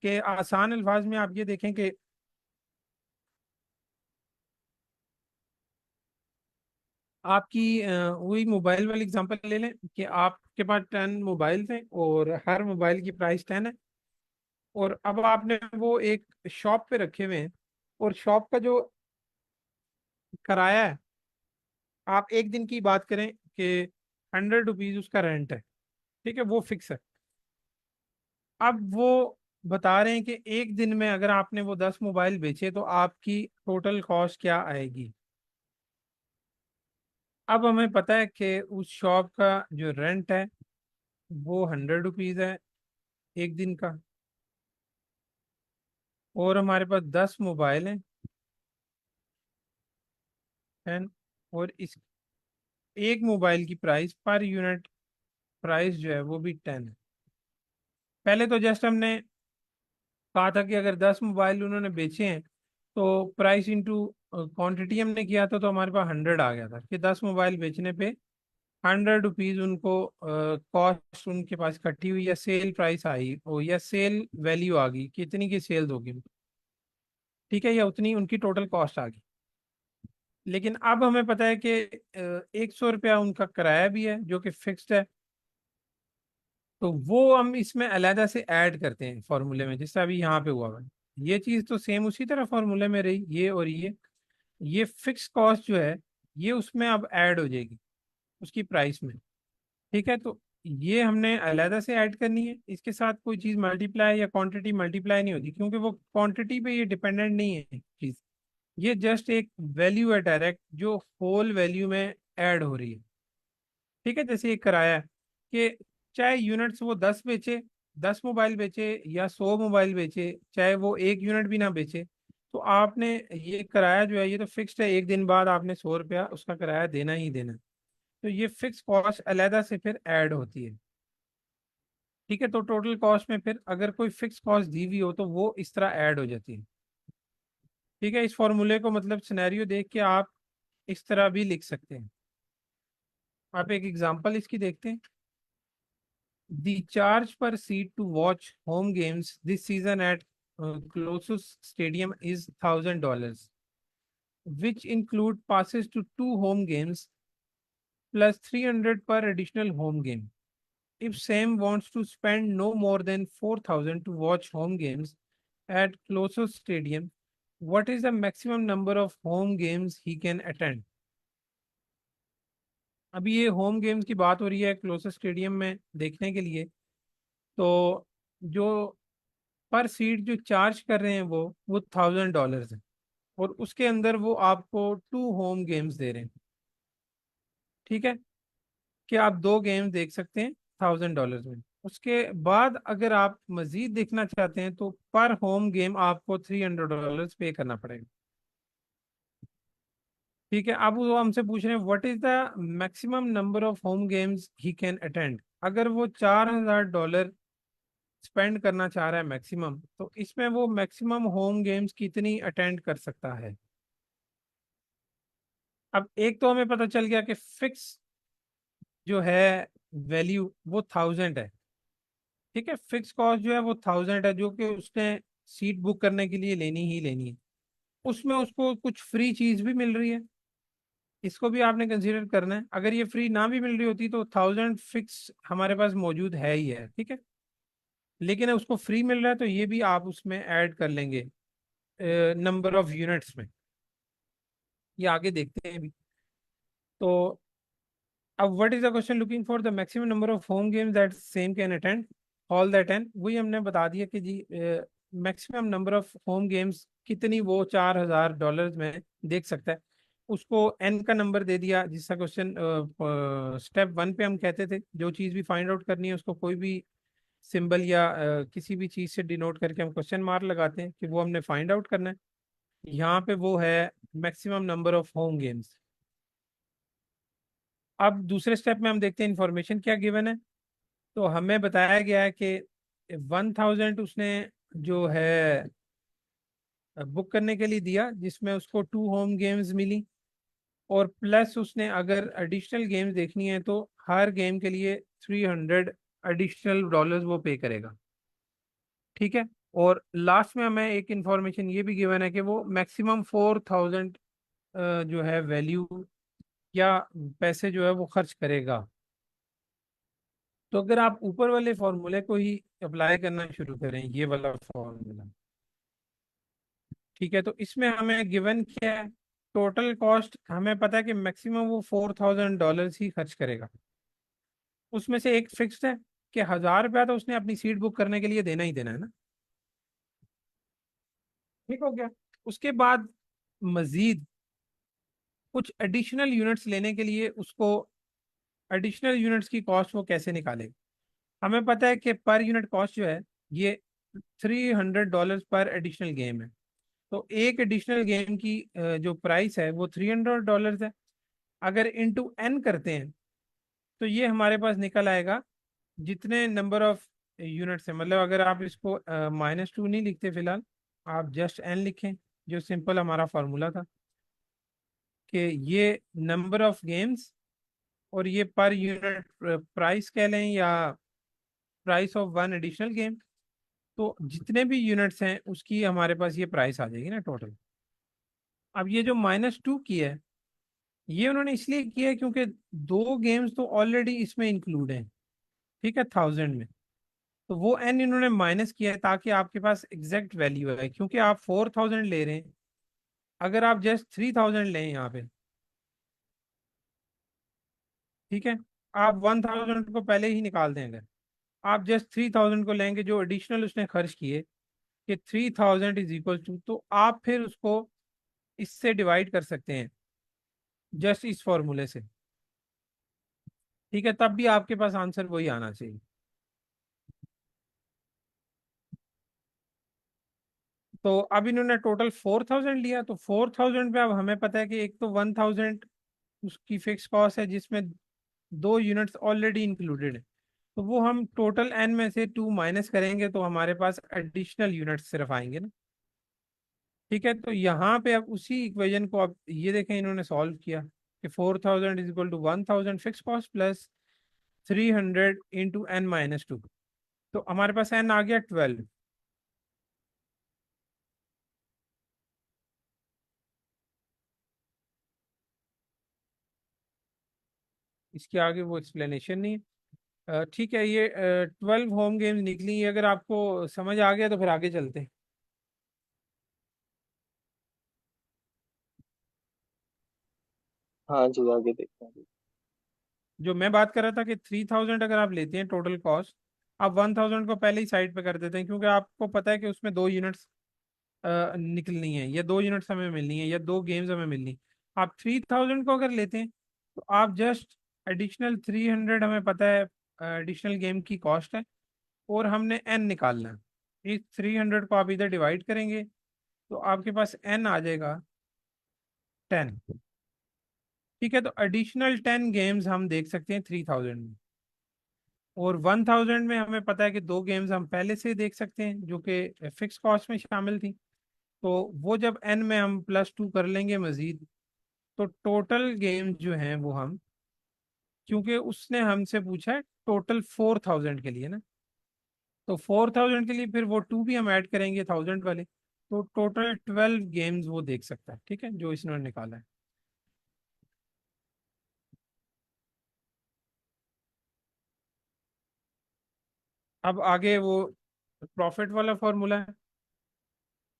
कि आसान अल्फाज में आप ये देखें कि आपकी वही मोबाइल वाली एग्जांपल ले लें कि आपके पास 10 मोबाइल थे और हर मोबाइल की प्राइस 10 है, और अब आपने वो एक शॉप पे रखे हुए हैं, और शॉप का जो किराया है, आप एक दिन की बात करें कि 100 रुपीज उसका रेंट है। ठीक है, वो फिक्स है। अब वो बता रहे हैं कि एक दिन में अगर आपने वो 10 मोबाइल बेचे तो आपकी टोटल कॉस्ट क्या आएगी। अब हमें पता है कि उस शॉप का जो रेंट है वो 100 रुपीज है एक दिन का, और हमारे पास 10 मोबाइल हैं 10, और इस एक मोबाइल की प्राइस पर यूनिट प्राइस जो है वो भी 10 है। पहले तो जस्ट हमने कहा था कि अगर 10 मोबाइल उन्होंने बेचे हैं तो प्राइस इंटू क्वान्टिटी हमने किया था, तो हमारे पास 100 आ गया था कि 10 मोबाइल बेचने पे 100 रुपीज उनको कॉस्ट उनके पास इकट्ठी हुई, या सेल प्राइस आई हो, या सेल वैल्यू आ गई कि इतनी की सेल होगी। ठीक है, या उतनी उनकी टोटल कॉस्ट आ गई। लेकिन अब हमें पता है कि 100 रुपया उनका किराया भी है जो कि फिक्स्ड है, तो वो हम इसमें अलहदा से ऐड करते हैं फॉर्मूले में, जैसे अभी यहाँ पे हुआ है। ये चीज़ तो सेम उसी तरह फॉर्मूले में रही, ये और ये फिक्स कॉस्ट जो है ये उसमें अब ऐड हो जाएगी उसकी प्राइस में। ठीक है, तो ये हमने अलहदा से ऐड करनी है, इसके साथ कोई चीज़ मल्टीप्लाई या क्वांटिटी मल्टीप्लाई नहीं होती, क्योंकि वो क्वांटिटी पे ये डिपेंडेंट नहीं है चीज़, ये जस्ट एक वैल्यू है डायरेक्ट जो होल वैल्यू में ऐड हो रही है। ठीक है, जैसे ये किराया है कि चाहे यूनिट्स वो 10 बेचे, 10 मोबाइल बेचे या 100 मोबाइल बेचे, चाहे वो एक यूनिट भी ना बेचे, तो आपने ये किराया जो है ये तो फिक्स्ड है, एक दिन बाद आपने 100 रुपया उसका किराया देना ही देना है। तो ये फिक्स कॉस्ट अलहदा से फिर ऐड होती है। ठीक है, तो टोटल कॉस्ट में फिर अगर कोई फिक्स कॉस्ट दी हुई हो तो वो इस तरह ऐड हो जाती है। ठीक है, इस फॉर्मूले को मतलब सिनेरियो देख के आप इस तरह भी लिख सकते हैं। आप एक एग्जांपल इसकी देखते हैं। The charge per seat to watch home games this season at Colossus Stadium is $1,000, which include passes to two home games plus 300 per additional home game. if Sam wants to spend no more than 4,000 to watch home games at closest stadium, what is the maximum number of home games he can attend? अभी ये home games की बात हो रही है closest stadium में देखने के लिए। तो जो पर सीट जो चार्ज कर रहे हैं वो $1,000 है, और उसके अंदर वो आपको 2 होम गेम्स दे रहे हैं। ठीक है, कि आप 2 गेम देख सकते हैं $1,000 में। उसके बाद अगर आप मजीद देखना चाहते हैं तो पर होम गेम आपको $300 पे करना पड़ेगा। ठीक है, अब वो हमसे पूछ रहे हैं what is the maximum number of home games he can attend. अगर वो $4,000 स्पेंड करना चाह रहा है मैक्सिमम, तो इसमें वो मैक्सिमम होम गेम्स कितनी अटेंड कर सकता है। अब एक तो हमें पता चल गया कि फिक्स जो है वैल्यू वो 1,000 है। ठीक है, फिक्स कॉस्ट जो है वो 1,000 है, जो कि उसने सीट बुक करने के लिए लेनी ही लेनी है। उसमें उसको कुछ फ्री चीज भी मिल रही है, इसको भी आपने कंसीडर करना है। अगर ये फ्री ना भी मिल रही होती तो 1,000 फिक्स हमारे पास मौजूद है ही है। ठीक है, लेकिन उसको फ्री मिल रहा है तो ये भी आप उसमें ऐड कर लेंगे नंबर ऑफ यूनिट्स में। ये आगे देखते हैं अभी। तो अब what is the question looking for the maximum number of home games that Sam can attend all that an. वही हमने बता दिया कि जी maximum number of home games कितनी वो $4,000 में देख सकता है। उसको एन का नंबर दे दिया, जिसका क्वेश्चन स्टेप 1 पे हम कहते थे जो चीज़ भी फाइंड आउट करनी है उसको कोई भी सिंबल या किसी भी चीज़ से डिनोट करके हम क्वेश्चन मार्क लगाते हैं कि वो हमने फाइंड आउट करना है। यहाँ पे वो है maximum number of home games. अब दूसरे स्टेप में हम देखते हैं इंफॉर्मेशन क्या गिवन है। तो हमें बताया गया है कि 1,000 उसने जो है बुक करने के लिए दिया, जिसमें उसको 2 होम गेम्स मिली, और प्लस उसने अगर एडिशनल गेम्स देखनी है तो हर गेम के लिए 300 एडिशनल डॉलर्स वो पे करेगा। ठीक है, और लास्ट में हमें एक इंफॉर्मेशन ये भी गिवन है कि वो मैक्सिमम 4,000 जो है वैल्यू या पैसे जो है वो खर्च करेगा। तो अगर आप ऊपर वाले फॉर्मूले को ही अप्लाई करना शुरू करें, ये वाला फॉर्मूला, ठीक है, तो इसमें हमें गिवन क्या है, टोटल कॉस्ट हमें पता है कि मैक्सिमम वो $4,000 ही खर्च करेगा। उसमें से एक फिक्स्ड है कि $1,000 तो उसने अपनी सीट बुक करने के लिए देना ही देना है ना। ठीक हो गया। उसके बाद मजीद कुछ एडिशनल यूनिट्स लेने के लिए उसको एडिशनल यूनिट्स की कॉस्ट वो कैसे निकालेगा। हमें पता है कि पर यूनिट कॉस्ट जो है ये $300 पर एडिशनल गेम है। तो एक एडिशनल गेम की जो प्राइस है वो $300 है। अगर इंटू एन करते हैं तो ये हमारे पास निकल आएगा जितने नंबर ऑफ यूनिट्स है। मतलब अगर आप इसको -2 नहीं लिखते फिलहाल, आप जस्ट एन लिखें, जो सिंपल हमारा फार्मूला था कि ये नंबर ऑफ गेम्स और ये पर यूनिट प्राइस कह लें या price of one additional game. तो जितने भी यूनिट्स हैं उसकी हमारे पास ये प्राइस आ जाएगी ना टोटल। अब ये जो -2 की है ये उन्होंने इसलिए किया है क्योंकि 2 गेम्स तो ऑलरेडी इसमें इंक्लूड हैं। ठीक है, 1,000 में। तो वो एन इन्होंने माइनस किया है ताकि आपके पास एग्जैक्ट वैल्यू है, क्योंकि आप 4,000 ले रहे हैं। अगर आप जस्ट 3,000 लें यहाँ पे, ठीक है, आप 1,000 को पहले ही निकाल देंगे। आप जस्ट 3,000 को लेंगे जो एडिशनल उसने खर्च किए, कि 3,000 इज इक्वल टू, तो आप फिर उसको इससे डिवाइड कर सकते हैं, जस्ट इस फॉर्मूले से। ठीक है, तब भी आपके पास आंसर वही आना चाहिए। तो अब इन्होंने टोटल 4,000 लिया, तो 4,000 पे अब हमें पता है कि एक तो 1,000 उसकी फिक्स कॉस्ट है जिसमें 2 यूनिट्स ऑलरेडी इंक्लूडेड है। तो वो हम टोटल एन में से 2 माइनस करेंगे तो हमारे पास एडिशनल यूनिट्स सिर्फ आएंगे ना। ठीक है, तो यहाँ पे अब उसी इक्वेशन को अब ये देखें इन्होंने सॉल्व किया कि 4,000 is equal to 1,000 fix cost plus 300 into n-2। तो हमारे पास एन आ गया 12। इसके आगे वो एक्सप्लेनेशन नहीं है। ठीक है, ये 12 होम गेम्स निकली। अगर आपको समझ आ गया तो फिर आगे चलते हैं। हाँ जी, आगे देखते हैं। जो मैं बात कर रहा था कि 3000 अगर आप लेते हैं टोटल कॉस्ट, आप 1000 को पहले ही साइड पे कर देते हैं, क्योंकि आपको पता है कि उसमें 2 यूनिट्स निकलनी है, या 2 यूनिट्स हमें मिलनी है, या 2 गेम्स हमें मिलनी है। आप 3000 को अगर लेते हैं तो आप जस्ट एडिशनल 300, हमें पता है एडिशनल गेम की कॉस्ट है, और हमने एन निकालना है। इस 300 को आप इधर डिवाइड करेंगे तो आपके पास एन आ जाएगा 10। ठीक है, तो एडिशनल 10 गेम्स हम देख सकते हैं 3000 में। और 1000 में हमें पता है कि 2 गेम्स हम पहले से देख सकते हैं जो कि फिक्स कॉस्ट में शामिल थी। तो वो जब एन में हम +2 कर लेंगे मजीद, तो टोटल गेम्स जो हैं वो हम, क्योंकि उसने हमसे पूछा है टोटल 4000 के लिए ना, तो 4000 के लिए फिर वो 2 भी हम ऐड करेंगे 1000 वाले, तो टोटल 12 गेम्स वो देख सकता है। ठीक है, जो इसने निकाला है। अब आगे वो प्रॉफिट वाला फॉर्मूला है,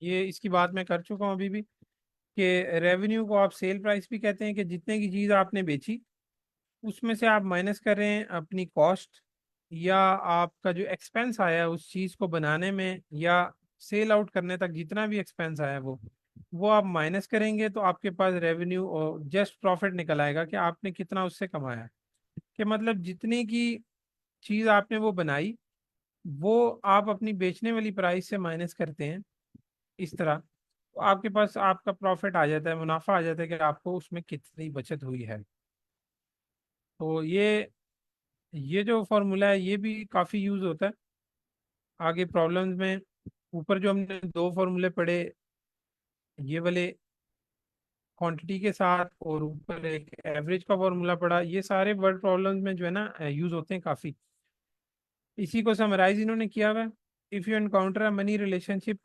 ये इसकी बात मैं कर चुका हूँ अभी भी, कि रेवेन्यू को आप सेल प्राइस भी कहते हैं, कि जितने की चीज़ आपने बेची उसमें से आप माइनस कर रहे हैं अपनी कॉस्ट, या आपका जो एक्सपेंस आया है उस चीज़ को बनाने में या सेल आउट करने तक जितना भी एक्सपेंस आया है वो आप माइनस करेंगे, तो आपके पास रेवेन्यू और जस्ट प्रॉफिट निकल आएगा कि आपने कितना उससे कमाया है। कि मतलब जितनी की चीज़ आपने वो बनाई, वो आप अपनी बेचने वाली प्राइस से माइनस करते हैं इस तरह, तो आपके पास आपका प्रॉफिट आ जाता है, मुनाफा आ जाता है कि आपको उसमें कितनी बचत हुई है। तो ये जो फॉर्मूला है ये भी काफ़ी यूज़ होता है आगे प्रॉब्लम्स में। ऊपर जो हमने 2 फॉर्मूले पढ़े, ये वाले क्वांटिटी के साथ, और ऊपर एक एवरेज का फॉर्मूला पढ़ा, ये सारे वर्ड प्रॉब्लम्स में जो है ना यूज़ होते हैं काफ़ी। इसी को समराइज इन्होंने किया हुआ है। If you encounter a money relationship,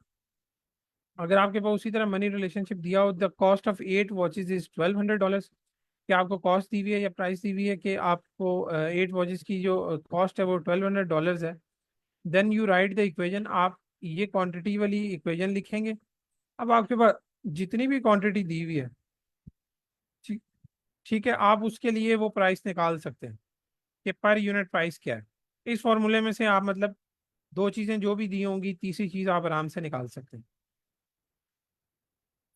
अगर आपके पास उसी तरह मनी रिलेशनशिप दिया हो, the cost of 8 watches is $1200, कि आपको कॉस्ट दी हुई है या प्राइस दी हुई है कि आपको 8 वॉचेज की जो कॉस्ट है वो $1200 है, then you write the equation. आप ये क्वांटिटी वाली इक्वेशन लिखेंगे। अब आपके पास जितनी भी क्वांटिटी दी हुई है, ठीक ठीक है, आप उसके लिए वो प्राइस निकाल सकते हैं कि पर यूनिट प्राइस क्या है। इस फॉर्मूले में से आप मतलब 2 चीज़ें जो भी दी होंगी, तीसरी चीज़ आप आराम से निकाल सकते हैं।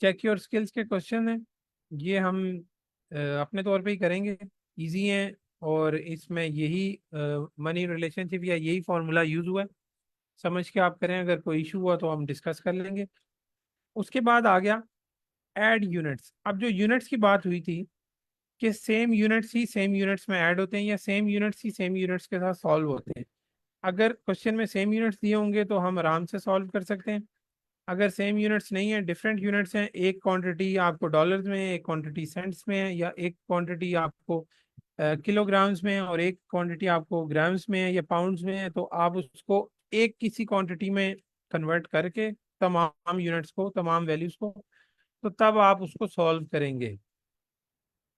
चेक योर स्किल्स के क्वेश्चन हैं, ये हम अपने तौर पे ही करेंगे, इजी हैं, और इसमें यही मनी रिलेशनशिप या यही फॉर्मूला यूज हुआ है। समझ के आप करें, अगर कोई इशू हुआ तो हम डिस्कस कर लेंगे। उसके बाद आ गया ऐड यूनिट्स। अब जो यूनिट्स की बात हुई थी कि सेम यूनिट्स ही सेम यूनिट्स में ऐड होते हैं, या सेम यूनिट्स ही सेम यूनिट्स के साथ सॉल्व होते हैं। अगर क्वेश्चन में सेम यूनिट्स दिए होंगे तो हम आराम से सॉल्व कर सकते हैं। अगर सेम यूनिट्स नहीं है, डिफरेंट यूनिट्स हैं, एक क्वांटिटी आपको डॉलर्स में है, एक क्वांटिटी सेंट्स में है, या एक क्वांटिटी आपको किलोग्राम्स में है, और एक क्वांटिटी आपको ग्राम्स में है या पाउंड्स में है, तो आप उसको एक किसी क्वांटिटी में कन्वर्ट करके तमाम यूनिट्स को, तमाम वैल्यूज को, तो तब आप उसको सॉल्व करेंगे।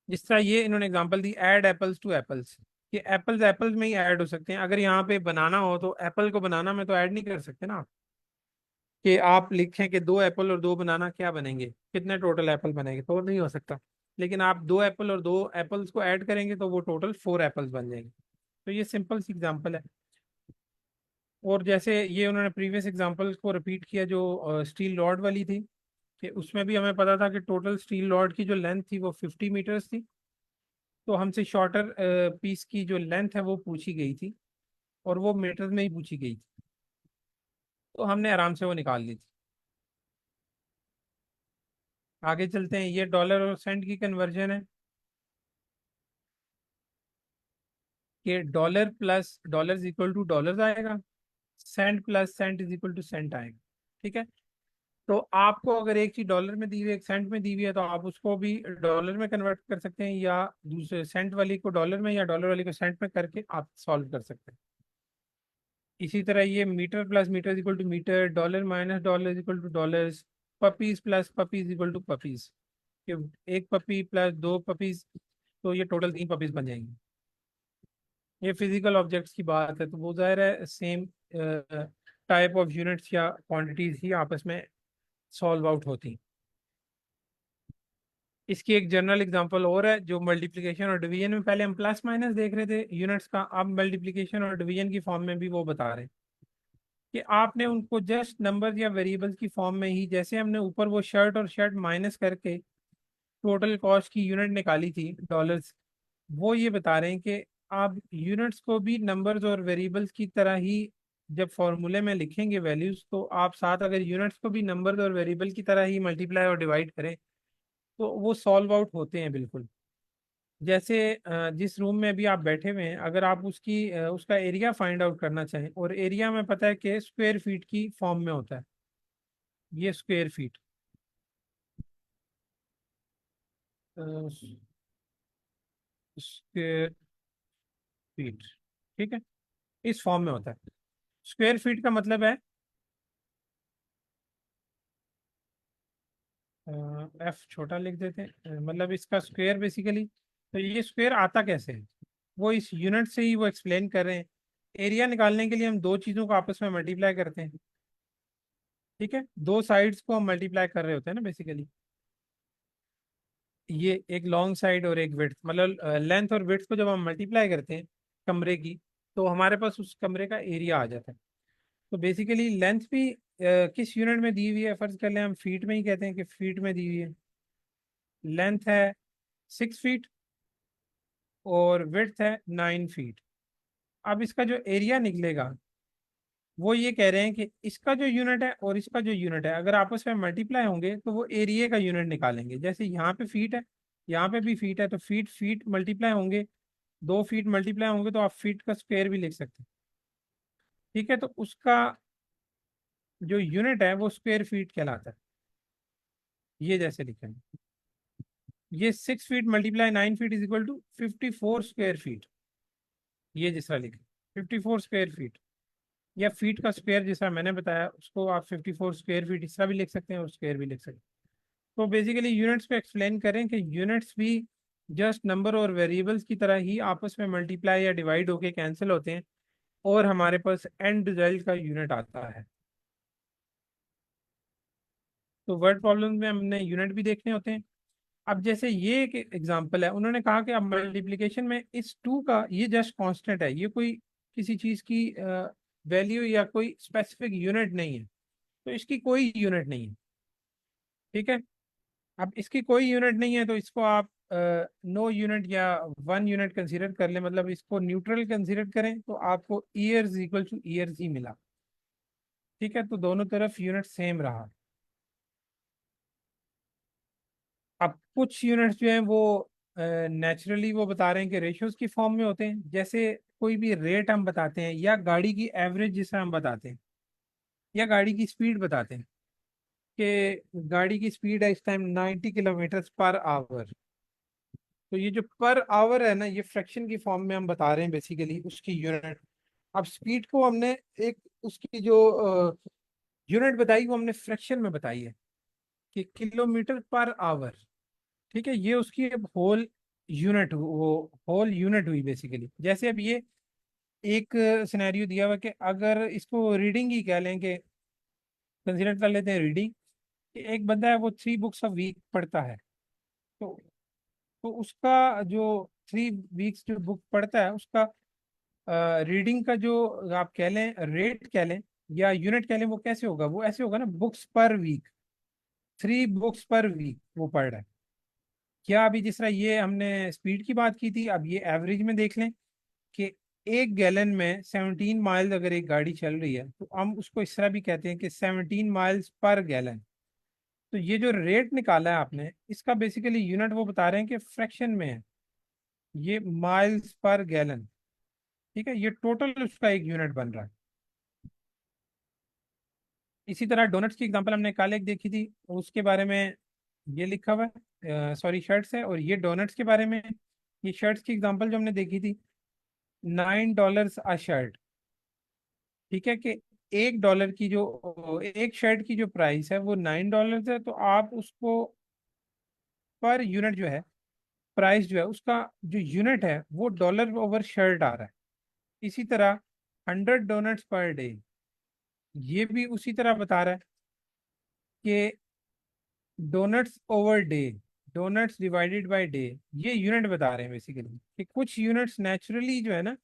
जिस तरह ये इन्होंने एग्जांपल दी, ऐड एप्पल्स टू एप्पल्स, कि एप्पल्स एप्पल्स में ही ऐड हो सकते हैं। अगर यहाँ पे बनाना हो तो एप्पल को बनाना में तो ऐड नहीं कर सकते ना, कि आप लिखें कि 2 एप्पल और 2 बनाना क्या बनेंगे, कितने टोटल एप्पल बनेंगे, तो नहीं हो सकता। लेकिन आप 2 एप्पल और 2 एप्पल्स को ऐड करेंगे तो वो टोटल 4 एप्पल्स बन जाएंगे। तो ये सिंपल सी एग्जांपल है। और जैसे ये उन्होंने प्रीवियस एग्जांपल को रिपीट किया जो स्टील रॉड वाली थी, कि उसमें भी हमें पता था कि टोटल स्टील रॉड की जो लेंथ थी वो 50 मीटर्स थी, तो हमसे शॉर्टर पीस की जो लेंथ है वो पूछी गई थी, और वो मीटर्स में ही पूछी गई थी, तो हमने आराम से वो निकाल ली थी। आगे चलते हैं, ये डॉलर और सेंट की कन्वर्जन है, कि dollar plus dollar equal to dollar आएगा, cent plus cent is equal to cent आएगा। ठीक है, तो आपको अगर एक चीज डॉलर में दी हुई है, एक सेंट में दी हुई है, तो आप उसको भी डॉलर में कन्वर्ट कर सकते हैं, या दूसरे सेंट वाली को डॉलर में या डॉलर वाली को सेंट में करके आप सॉल्व कर सकते हैं। इसी तरह ये metre plus metre equal to metre, dollar minus dollar equal to dollars, puppies plus puppies equal to puppies, कि एक पपी प्लस 2 पपीज, तो ये टोटल 3 पपीज बन जाएंगे। ये फिजिकल ऑब्जेक्ट्स की बात है, तो वो जाहिर है सेम टाइप ऑफ यूनिट्स या क्वांटिटीज ही आपस में सॉल्व आउट होती। इसकी एक जनरल एग्जांपल और है, जो मल्टीप्लिकेशन और डिवीजन में पहले हम प्लस माइनस देख रहे थे यूनिट्स का, अब मल्टीप्लिकेशन और डिवीजन की फॉर्म में भी वो बता रहे हैं कि आपने उनको जस्ट नंबर या वेरिएबल्स की फॉर्म में ही, जैसे हमने ऊपर वो शर्ट और शर्ट माइनस करके टोटल कॉस्ट की यूनिट निकाली थी डॉलर्स, वो ये बता रहे हैं कि आप यूनिट्स को भी नंबर्स और वेरिएबल्स की तरह ही जब फॉर्मूले में लिखेंगे वैल्यूज, तो आप साथ अगर यूनिट्स को भी नंबर्स और वेरिएबल की तरह ही मल्टीप्लाई और डिवाइड करें तो वो सॉल्व आउट होते हैं बिल्कुल। जैसे जिस रूम में भी आप बैठे हुए हैं, अगर आप उसका एरिया फाइंड आउट करना चाहें, और एरिया में पता है कि स्क्वायर फीट की फॉर्म में होता है, ये स्क्वायर फीट स्क्वायर फीट, ठीक है, इस फॉर्म में होता है। स्क्वायर फीट का मतलब है एफ छोटा लिख देते हैं, मतलब इसका स्क्वायर बेसिकली। तो ये स्क्वायर आता कैसे है, वो इस यूनिट से ही वो एक्सप्लेन कर रहे हैं। एरिया निकालने के लिए हम दो चीज़ों को आपस में मल्टीप्लाई करते हैं, ठीक है, दो साइड्स को हम मल्टीप्लाई कर रहे होते हैं ना बेसिकली। ये एक लॉन्ग साइड और एक विड्थ, मतलब लेंथ और विड्थ को जब हम मल्टीप्लाई करते हैं कमरे की, तो हमारे पास उस कमरे का एरिया आ जाता है। तो बेसिकली लेंथ भी किस यूनिट में दी हुई है, फर्ज कर लें हम फीट में ही कहते हैं कि फीट में दी हुई है। लेंथ है 6 फीट और विड्थ है 9 फीट। अब इसका जो एरिया निकलेगा, वो ये कह रहे हैं कि इसका जो यूनिट है और इसका जो यूनिट है अगर आपस में मल्टीप्लाई होंगे तो वो एरिया का यूनिट निकालेंगे। जैसे यहाँ पे फीट है, यहाँ पे भी फीट है, तो फीट फीट मल्टीप्लाई होंगे, 2 फीट मल्टीप्लाई होंगे तो आप फीट का स्क्वायर भी लिख सकते हैं, ठीक है। तो उसका जो यूनिट है वो स्क्वायर फीट कहलाता है। ये जैसे लिखेंगे, ये 6 feet multiply 9 feet is equal to 54 square feet. ये जिस तरह लिखे 54 स्क्वायर फीट, या फीट का स्क्वायर जिस मैंने बताया उसको आप 54 स्क्वायर फीट इस तरह भी लिख सकते हैं और स्क्वायर भी लिख सकते हैं। तो बेसिकली यूनिट्स को एक्सप्लेन करें कि यूनिट्स भी जस्ट नंबर और वेरिएबल्स की तरह ही आपस में मल्टीप्लाई या डिवाइड होके कैंसिल होते हैं, और हमारे पास एंड रिजल्ट का यूनिट आता है। तो वर्ड प्रॉब्लम में हमने यूनिट भी देखने होते हैं। अब जैसे ये एक एग्जांपल है, उन्होंने कहा कि अब मल्टीप्लिकेशन में इस टू का ये जस्ट कांस्टेंट है, ये कोई किसी चीज की वैल्यू या कोई स्पेसिफिक यूनिट नहीं है, तो इसकी कोई यूनिट नहीं है, ठीक है। अब इसकी कोई यूनिट नहीं है तो इसको आप नो यूनिट या 1 यूनिट कंसीडर कर लें, मतलब इसको न्यूट्रल कंसीडर करें तो आपको years equal two years he मिला, ठीक है। तो दोनों तरफ यूनिट सेम रहा। अब कुछ यूनिट्स जो हैं वो नेचुरली वो बता रहे हैं कि रेशियोज की फॉर्म में होते हैं। जैसे कोई भी रेट हम बताते हैं, या गाड़ी की एवरेज जिसे हम बताते हैं, या गाड़ी की स्पीड बताते हैं कि गाड़ी की स्पीड है इस टाइम 90 किलोमीटर पर आवर। तो ये जो पर आवर है ना, ये फ्रैक्शन की फॉर्म में हम बता रहे हैं बेसिकली उसकी यूनिट। अब स्पीड को हमने एक उसकी जो यूनिट बताई वो हमने फ्रैक्शन में बताई है कि किलोमीटर पर आवर, ठीक है। ये उसकी अब होल यूनिट, वो होल यूनिट हुई बेसिकली। जैसे अब ये एक सिनेरियो दिया हुआ कि अगर इसको रीडिंग ही कह लें, कि कंसिडर कर लेते हैं रीडिंग, कि एक बंदा है वो 3 बुक्स अ वीक पढ़ता है, तो उसका जो 3 वीक्स जो बुक पढ़ता है उसका रीडिंग का जो आप कह लें रेट कह लें या यूनिट कह लें, वो कैसे होगा, वो ऐसे होगा ना, बुक्स पर वीक, 3 बुक्स पर वीक वो पढ़ रहा है। क्या अभी जिस तरह ये हमने स्पीड की बात की थी, अब ये एवरेज में देख लें कि 1 गैलन में 17 माइल्स अगर एक गाड़ी चल रही है तो हम उसको इस तरह भी कहते हैं कि 17 माइल्स पर गैलन। तो ये जो रेट निकाला है आपने, इसका बेसिकली यूनिट वो बता रहे हैं कि फ्रैक्शन में है, ये माइल्स पर गैलन, ठीक है। ये टोटल उसका एक यूनिट बन रहा है। इसी तरह डोनट्स की एग्जांपल हमने कल एक देखी थी, उसके बारे में ये लिखा हुआ है, सॉरी शर्ट्स है, और ये डोनट्स के बारे में, ये शर्ट्स की एग्जांपल जो हमने देखी थी, $9 अ शर्ट, ठीक है, कि $1 की जो एक शर्ट की जो प्राइस है वो $9 है, तो आप उसको पर यूनिट जो है, प्राइस जो है उसका जो यूनिट है वो डॉलर ओवर शर्ट आ रहा है। इसी तरह 100 डोनट्स पर डे, ये भी उसी तरह बता रहा है कि donuts over day, donuts divided by day, ये यूनिट बता रहे हैं बेसिकली कि कुछ यूनिट्स नेचुरली जो है ना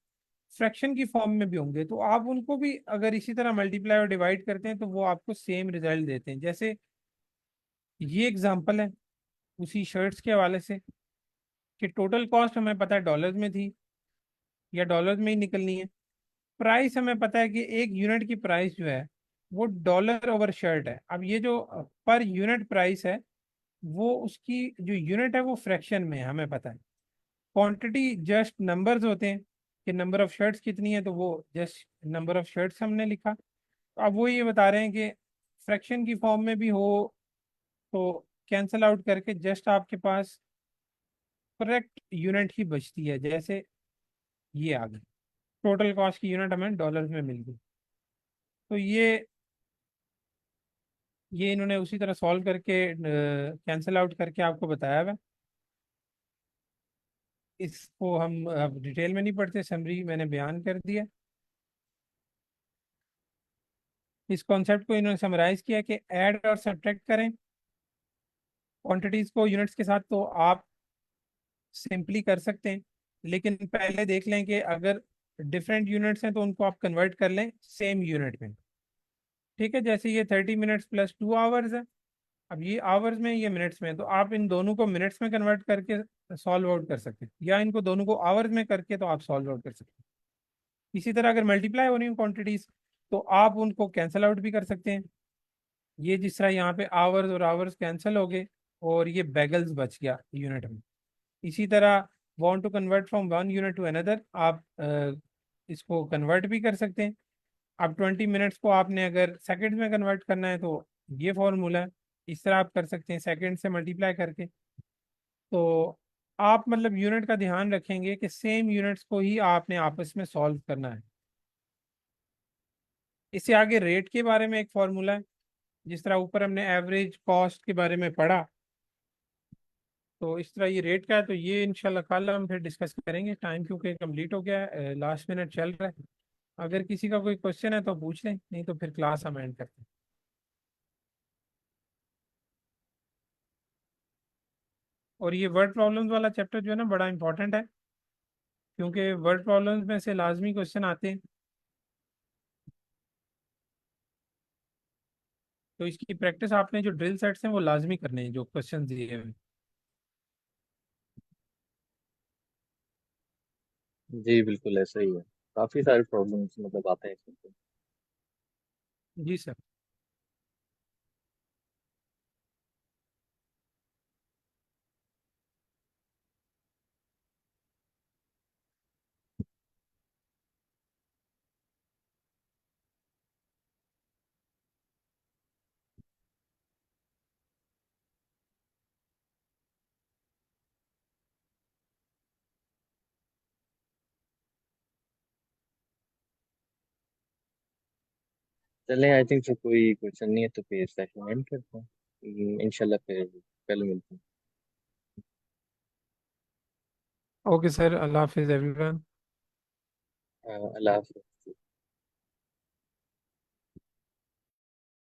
फ्रैक्शन की फॉर्म में भी होंगे, तो आप उनको भी अगर इसी तरह मल्टीप्लाई और डिवाइड करते हैं तो वो आपको सेम रिजल्ट देते हैं। जैसे ये एग्जांपल है उसी शर्ट्स के हवाले से कि टोटल कॉस्ट हमें पता है डॉलर्स में थी या डॉलर्स में ही निकलनी है। प्राइस हमें पता है कि एक यूनिट की प्राइस जो है वो डॉलर ओवर शर्ट है। अब ये जो पर यूनिट प्राइस है वो उसकी जो यूनिट है वो फ्रैक्शन में है, हमें पता है। क्वांटिटी जस्ट नंबर्स होते हैं कि नंबर ऑफ शर्ट्स कितनी है, तो वो जस्ट नंबर ऑफ शर्ट्स हमने लिखा। तो अब वो ये बता रहे हैं कि फ्रैक्शन की फॉर्म में भी हो तो कैंसल आउट करके जस्ट आपके पास करेक्ट यूनिट ही बचती है। जैसे ये आ गई, टोटल कॉस्ट की यूनिट हमें डॉलर्स में मिल गई। तो ये इन्होंने उसी तरह सॉल्व करके कैंसिल आउट करके आपको बताया हुआ है। इसको हम अब डिटेल में नहीं पढ़ते, समरी मैंने बयान कर दिया। इस कॉन्सेप्ट को इन्होंने समराइज किया कि ऐड और सब्ट्रैक्ट करें क्वांटिटीज को यूनिट्स के साथ, तो आप सिंपली कर सकते हैं, लेकिन पहले देख लें कि अगर डिफरेंट यूनिट्स हैं तो उनको आप कन्वर्ट कर लें सेम यूनिट में। ठीक है, जैसे ये 30 मिनट्स प्लस 2 आवर्स है, अब ये आवर्स में ये मिनट्स में है, तो आप इन दोनों को मिनट्स में कन्वर्ट करके सॉल्व आउट कर सकते हैं, या इनको दोनों को आवर्स में करके तो आप सॉल्व आउट कर सकते हैं। इसी तरह अगर मल्टीप्लाई हो रही हो क्वांटिटीज तो आप उनको कैंसिल आउट भी कर सकते हैं। ये जिस तरह यहाँ पे आवर्स और आवर्स कैंसिल हो गए और ये बैगल्स बच गया यूनिट में। इसी तरह want to convert from one unit to another, आप इसको कन्वर्ट भी कर सकते हैं। अब 20 मिनट्स को आपने अगर सेकंड्स में कन्वर्ट करना है तो ये फॉर्मूला है, इस तरह आप कर सकते हैं सेकंड से मल्टीप्लाई करके। तो आप मतलब यूनिट का ध्यान रखेंगे कि सेम यूनिट्स को ही आपने आपस में सॉल्व करना है। इससे आगे रेट के बारे में एक फॉर्मूला है, जिस तरह ऊपर हमने एवरेज कॉस्ट के बारे में पढ़ा, तो इस तरह ये रेट का है। तो ये इंशाल्लाह कल हम फिर डिस्कस करेंगे। टाइम क्योंकि कंप्लीट हो गया है, लास्ट मिनट चल रहा है। अगर किसी का कोई क्वेश्चन है तो पूछ लें, नहीं तो फिर क्लास हम एंड करते हैं। और ये वर्ड प्रॉब्लम्स वाला चैप्टर जो है ना बड़ा इंपॉर्टेंट है, क्योंकि वर्ड प्रॉब्लम्स में से लाजमी क्वेश्चन आते हैं। तो इसकी प्रैक्टिस आपने जो ड्रिल सेट्स हैं वो लाजमी करने हैं जो क्वेश्चन दिए हुए हैं। जी बिल्कुल ऐसा ही है। काफी सारे प्रॉब्लम्स मतलब आते हैं इसमें तो। जी सर। चलें, आई थिंक फिर कोई क्वेश्चन नहीं है तो फिर सेशन एंड करते हैं। इंशाल्लाह फिर कल मिलते ओके सर, अल्लाह हाफिज़ एवरीवन। हैं। अल्लाह हाफ़िज़।